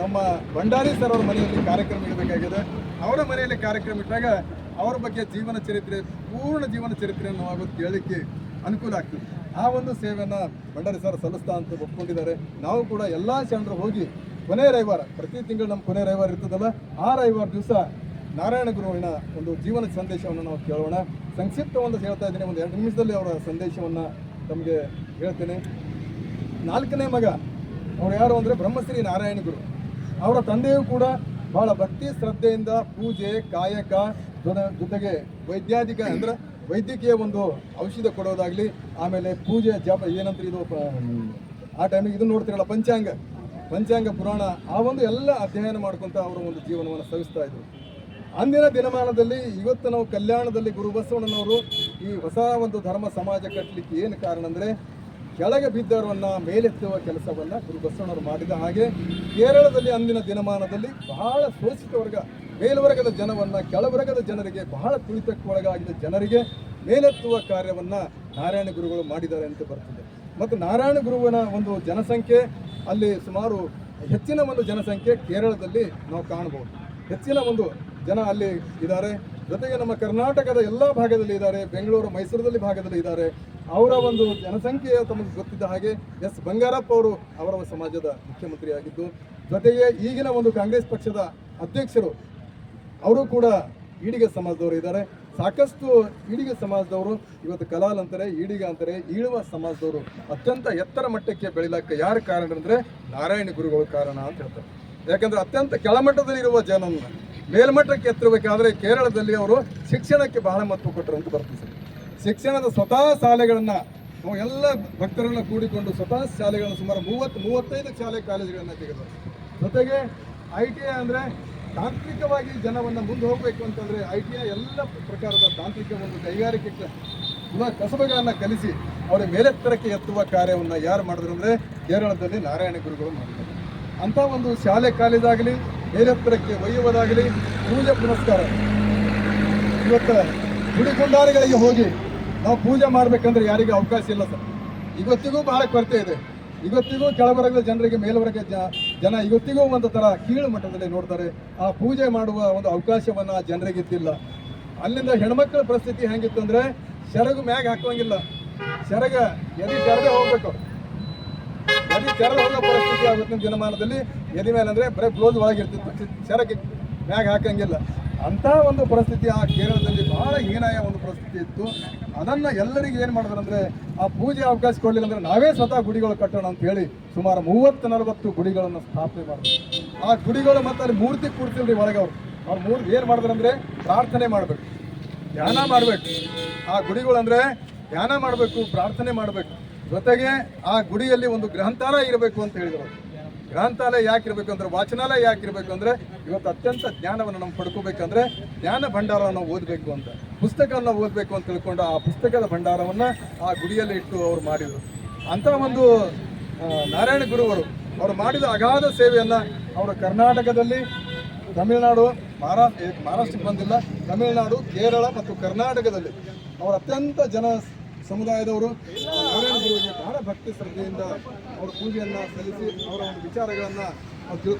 ನಮ್ಮ ಭಂಡಾರಿ ಸರ್ ಅವ್ರ ಮನೆಯಲ್ಲಿ ಕಾರ್ಯಕ್ರಮ ಇಡಬೇಕಾಗಿದೆ. ಅವರ ಮನೆಯಲ್ಲಿ ಕಾರ್ಯಕ್ರಮ ಇಟ್ಟಾಗ ಅವ್ರ ಬಗ್ಗೆ ಜೀವನ ಚರಿತ್ರೆ, ಪೂರ್ಣ ಜೀವನ ಚರಿತ್ರೆಯನ್ನು ನಾವು ಕೇಳಲಿಕ್ಕೆ ಅನುಕೂಲ ಆಗ್ತದೆ. ಆ ಒಂದು ಸೇವೆಯನ್ನು ಭಂಡಾರಿ ಸರ್ ಸಲ್ಲಿಸ್ತಾ ಅಂತ ಒಪ್ಕೊಂಡಿದ್ದಾರೆ. ನಾವು ಕೂಡ ಎಲ್ಲ ಶರಣರು ಹೋಗಿ ಕೊನೆ ರವಿವಾರ, ಪ್ರತಿ ತಿಂಗಳು ನಮ್ಮ ಕೊನೆ ರವಿವಾರ ಇರ್ತದಲ್ಲ, ಆ ರವಿವಾರ ದಿವಸ ನಾರಾಯಣ ಗುರುವಿನ ಒಂದು ಜೀವನ ಸಂದೇಶವನ್ನು ನಾವು ಕೇಳೋಣ. ಸಂಕ್ಷಿಪ್ತ ಒಂದು ಹೇಳ್ತಾ ಇದ್ದೀನಿ, ಒಂದು 2 ನಿಮಿಷದಲ್ಲಿ ಅವರ ಸಂದೇಶವನ್ನು ತಮಗೆ ಹೇಳ್ತೇನೆ. 4ನೇ ಮಗ. ಅವ್ರು ಯಾರು ಅಂದರೆ ಬ್ರಹ್ಮಶ್ರೀ ನಾರಾಯಣ ಗುರು. ಅವರ ತಂದೆಯೂ ಕೂಡ ಬಹಳ ಭಕ್ತಿ ಶ್ರದ್ಧೆಯಿಂದ ಪೂಜೆ ಕಾಯಕ ಜೊತೆಗೆ ವೈದ್ಯಾಧಿಕ ಅಂದರೆ ವೈದ್ಯಕೀಯ ಒಂದು ಔಷಧ ಕೊಡೋದಾಗ್ಲಿ, ಆಮೇಲೆ ಪೂಜೆ ಜಪ ಏನಂತ ಇದು ಆ ಟೈಮಿಗೆ ಇದು ನೋಡ್ತಿರಲ್ಲ ಪಂಚಾಂಗ ಪುರಾಣ, ಆ ಒಂದು ಎಲ್ಲ ಅಧ್ಯಯನ ಮಾಡ್ಕೊತ ಅವರ ಒಂದು ಜೀವನವನ್ನು ಸವಿಸ್ತಾ ಇದ್ರು. ಅಂದಿನ ದಿನಮಾನದಲ್ಲಿ ಇವತ್ತು ನಾವು ಕಲ್ಯಾಣದಲ್ಲಿ ಗುರು ಬಸವಣ್ಣನವರು ಈ ಹೊಸ ಒಂದು ಧರ್ಮ ಸಮಾಜ ಕಟ್ಟಲಿಕ್ಕೆ ಏನು ಕಾರಣ ಅಂದರೆ ಕೆಳಗೆ ಬಿದ್ದವರನ್ನು ಮೇಲೆತ್ತುವ ಕೆಲಸವನ್ನು ಗುರು ಬಸವಣ್ಣವರು ಮಾಡಿದ ಹಾಗೆ ಕೇರಳದಲ್ಲಿ ಅಂದಿನ ದಿನಮಾನದಲ್ಲಿ ಬಹಳ ಶೋಷಿತ ವರ್ಗ ಮೇಲ್ವರ್ಗದ ಜನವನ್ನು ಕೆಳವರ್ಗದ ಜನರಿಗೆ ಬಹಳ ತುಳಿತಕ್ಕೊಳಗಾಗಿದ್ದ ಜನರಿಗೆ ಮೇಲೆತ್ತುವ ಕಾರ್ಯವನ್ನು ನಾರಾಯಣ ಗುರುಗಳು ಮಾಡಿದ್ದಾರೆ ಅಂತ ಬರ್ತದೆ. ಮತ್ತು ನಾರಾಯಣ ಗುರುವಿನ ಒಂದು ಜನಸಂಖ್ಯೆ ಅಲ್ಲಿ ಸುಮಾರು ಹೆಚ್ಚಿನ ಒಂದು ಜನಸಂಖ್ಯೆ ಕೇರಳದಲ್ಲಿ ನಾವು ಕಾಣಬಹುದು. ಹೆಚ್ಚಿನ ಒಂದು ಜನ ಅಲ್ಲಿ ಇದ್ದಾರೆ. ಜೊತೆಗೆ ನಮ್ಮ ಕರ್ನಾಟಕದ ಎಲ್ಲ ಭಾಗದಲ್ಲಿ ಇದ್ದಾರೆ, ಬೆಂಗಳೂರು ಮೈಸೂರಲ್ಲಿ ಭಾಗದಲ್ಲಿ ಇದ್ದಾರೆ. ಅವರ ಒಂದು ಜನಸಂಖ್ಯೆಯ ತಮಗೆ ಗೊತ್ತಿದ್ದ ಹಾಗೆ ಎಸ್ ಬಂಗಾರಪ್ಪ ಅವರು ಅವರ ಸಮಾಜದ ಮುಖ್ಯಮಂತ್ರಿಯಾಗಿದ್ದು, ಜೊತೆಗೆ ಈಗಿನ ಒಂದು ಕಾಂಗ್ರೆಸ್ ಪಕ್ಷದ ಅಧ್ಯಕ್ಷರು ಅವರು ಕೂಡ ಈಡಿಗ ಸಮಾಜದವರು ಇದ್ದಾರೆ. ಸಾಕಷ್ಟು ಈಡಿಗ ಸಮಾಜದವರು ಇವತ್ತು ಕಲಾಲ್ ಅಂತಾರೆ, ಈಡಿಗ ಅಂತಾರೆ, ಈಳುವ ಸಮಾಜದವರು ಅತ್ಯಂತ ಎತ್ತರ ಮಟ್ಟಕ್ಕೆ ಬೆಳಿಲಕ್ಕೆ ಯಾರು ಕಾರಣ ಅಂದರೆ ನಾರಾಯಣ ಗುರುಗಳು ಕಾರಣ ಅಂತ ಹೇಳ್ತಾರೆ. ಯಾಕಂದರೆ ಅತ್ಯಂತ ಕೆಳಮಟ್ಟದಲ್ಲಿರುವ ಜನನ ಮೇಲ್ಮಟ್ಟಕ್ಕೆ ಎತ್ತರಬೇಕಾದ್ರೆ ಕೇರಳದಲ್ಲಿ ಅವರು ಶಿಕ್ಷಣಕ್ಕೆ ಬಹಳ ಮಹತ್ವ ಕೊಟ್ಟರು ಅಂತ ಬರ್ತದೆ. ಶಿಕ್ಷಣದ ಸ್ವತಃ ಶಾಲೆಗಳನ್ನು ನಾವು ಎಲ್ಲ ಭಕ್ತರನ್ನು ಕೂಡಿಕೊಂಡು ಸ್ವತಃ ಶಾಲೆಗಳನ್ನು ಸುಮಾರು 30-35 ಶಾಲೆ ಕಾಲೇಜುಗಳನ್ನು ತೆಗೆದರು. ಜೊತೆಗೆ ITI ಅಂದರೆ ತಾಂತ್ರಿಕವಾಗಿ ಜನವನ್ನು ಮುಂದೆ ಹೋಗಬೇಕು ಅಂತಂದರೆ ITI ಎಲ್ಲ ಪ್ರಕಾರದ ತಾಂತ್ರಿಕ ಒಂದು ಕೈಗಾರಿಕೆ ಕಸಬುಗಳನ್ನು ಕಲಿಸಿ ಅವರ ಮೇಲೆತ್ತರಕ್ಕೆ ಎತ್ತುವ ಕಾರ್ಯವನ್ನು ಯಾರು ಮಾಡಿದ್ರು ಅಂದರೆ ಕೇರಳದಲ್ಲಿ ನಾರಾಯಣ ಗುರುಗಳು ಮಾಡಿದ್ದಾರೆ. ಅಂಥ ಒಂದು ಶಾಲೆ ಕಾಲೇಜಾಗಲಿ ಮೇಲೆತ್ತರಕ್ಕೆ ಒಯ್ಯುವುದಾಗಲಿ ಪೂಜೆ ಪುನಸ್ಕಾರ ಇವತ್ತು ಗುಡಿಗುಂಡಾರಿಗಳಿಗೆ ಹೋಗಿ ನಾವು ಪೂಜೆ ಮಾಡಬೇಕಂದ್ರೆ ಯಾರಿಗೂ ಅವಕಾಶ ಇಲ್ಲ ಸರ್. ಇವತ್ತಿಗೂ ಬಹಳ ಕೊರತೆ ಇದೆ. ಇವತ್ತಿಗೂ ಕೆಳವರ್ಗದ ಜನರಿಗೆ ಮೇಲ್ವರ್ಗ ಜನ ಇವತ್ತಿಗೂ ಒಂದು ಥರ ಕೀಳು ಮಟ್ಟದಲ್ಲಿ ನೋಡ್ತಾರೆ. ಆ ಪೂಜೆ ಮಾಡುವ ಒಂದು ಅವಕಾಶವನ್ನು ಆ ಜನರಿಗಿದ್ದಿಲ್ಲ. ಅಲ್ಲಿಂದ ಹೆಣ್ಮಕ್ಳ ಪರಿಸ್ಥಿತಿ ಹೆಂಗಿತ್ತು ಅಂದರೆ ಸೆರಗು ಮ್ಯಾಗ ಹಾಕೋಂಗಿಲ್ಲ, ಸೆರಗ ಎದೆ ತೆರೆದೇ ಹೋಗ್ಬೇಕು. ಎದೆ ತೆರೆದು ಹೋಗೋ ಪರಿಸ್ಥಿತಿ ಆಗುತ್ತಿನ ದಿನಮಾನದಲ್ಲಿ ಎದೆ ಮೇಲೆ ಅಂದರೆ ಬರೀ ಬ್ಲೌಸ್ ಒಳಗಿರ್ತಿತ್ತು, ಸೆರಗಿ ಮ್ಯಾಗ ಹಾಕಂಗಿಲ್ಲ. ಅಂಥ ಒಂದು ಪರಿಸ್ಥಿತಿ ಆ ಕೇರಳದಲ್ಲಿ ಬಹಳ ಹೀನಾಯ ಒಂದು ಪರಿಸ್ಥಿತಿ ಇತ್ತು. ಅದನ್ನು ಎಲ್ಲರಿಗೂ ಏನು ಮಾಡಿದ್ರು ಅಂದರೆ ಆ ಪೂಜೆ ಅವಕಾಶ ಕೊಡಲಿಲ್ಲ ಅಂದರೆ ನಾವೇ ಸ್ವತಃ ಗುಡಿಗಳು ಕಟ್ಟೋಣ ಅಂತ ಹೇಳಿ ಸುಮಾರು 30-40 ಗುಡಿಗಳನ್ನು ಸ್ಥಾಪನೆ ಮಾಡಿದ್ರು. ಆ ಗುಡಿಗಳು ಮತ್ತು ಅಲ್ಲಿ ಮೂರ್ತಿ ಕೂಡ್ತಿಲ್ರಿ ಒಳಗೆ ಅವ್ರು ಮೂರ್ತಿ ಏನು ಮಾಡಿದ್ರು ಅಂದರೆ ಪ್ರಾರ್ಥನೆ ಮಾಡಬೇಕು, ಧ್ಯಾನ ಮಾಡಬೇಕು. ಆ ಗುಡಿಗಳು ಅಂದರೆ ಧ್ಯಾನ ಮಾಡಬೇಕು, ಪ್ರಾರ್ಥನೆ ಮಾಡಬೇಕು. ಜೊತೆಗೆ ಆ ಗುಡಿಯಲ್ಲಿ ಒಂದು ಗ್ರಂಥಾಲಯ ಇರಬೇಕು ಅಂತ ಹೇಳಿದರು. ಗ್ರಂಥಾಲಯ ಯಾಕಿರಬೇಕು ಅಂದರೆ ವಾಚನಾಲಯ ಯಾಕಿರಬೇಕು ಅಂದರೆ ಇವತ್ತು ಅತ್ಯಂತ ಜ್ಞಾನವನ್ನು ನಾವು ಪಡ್ಕೋಬೇಕಂದ್ರೆ ಜ್ಞಾನ ಭಂಡಾರವನ್ನು ಓದಬೇಕು ಅಂತ, ಪುಸ್ತಕವನ್ನು ಓದಬೇಕು ಅಂತ ತಿಳ್ಕೊಂಡು ಆ ಪುಸ್ತಕದ ಭಂಡಾರವನ್ನು ಆ ಗುಡಿಯಲ್ಲಿ ಇಟ್ಟು ಅವರು ಮಾಡಿದರು. ಅಂಥ ಒಂದು ನಾರಾಯಣ ಗುರುವರು ಅವರು ಮಾಡಿದ ಅಗಾಧ ಸೇವೆಯನ್ನು ಅವರು ಕರ್ನಾಟಕದಲ್ಲಿ ತಮಿಳುನಾಡು ಮಹಾರಾಷ್ಟ್ರಕ್ಕೆ ಬಂದಿಲ್ಲ, ತಮಿಳುನಾಡು ಕೇರಳ ಮತ್ತು ಕರ್ನಾಟಕದಲ್ಲಿ ಅವರು ಅತ್ಯಂತ ಜನ ಸಮುದಾಯದವರು ನಾರಾಯಣ ಗುರುವಿಗೆ ಬಹಳ ಭಕ್ತಿ ಶ್ರದ್ಧೆಯಿಂದ ಅವರು ಪೂಜೆಯನ್ನು ಸಲ್ಲಿಸಿ ಅವರ ಒಂದು ವಿಚಾರಗಳನ್ನು ತಿಳ್ಕೊ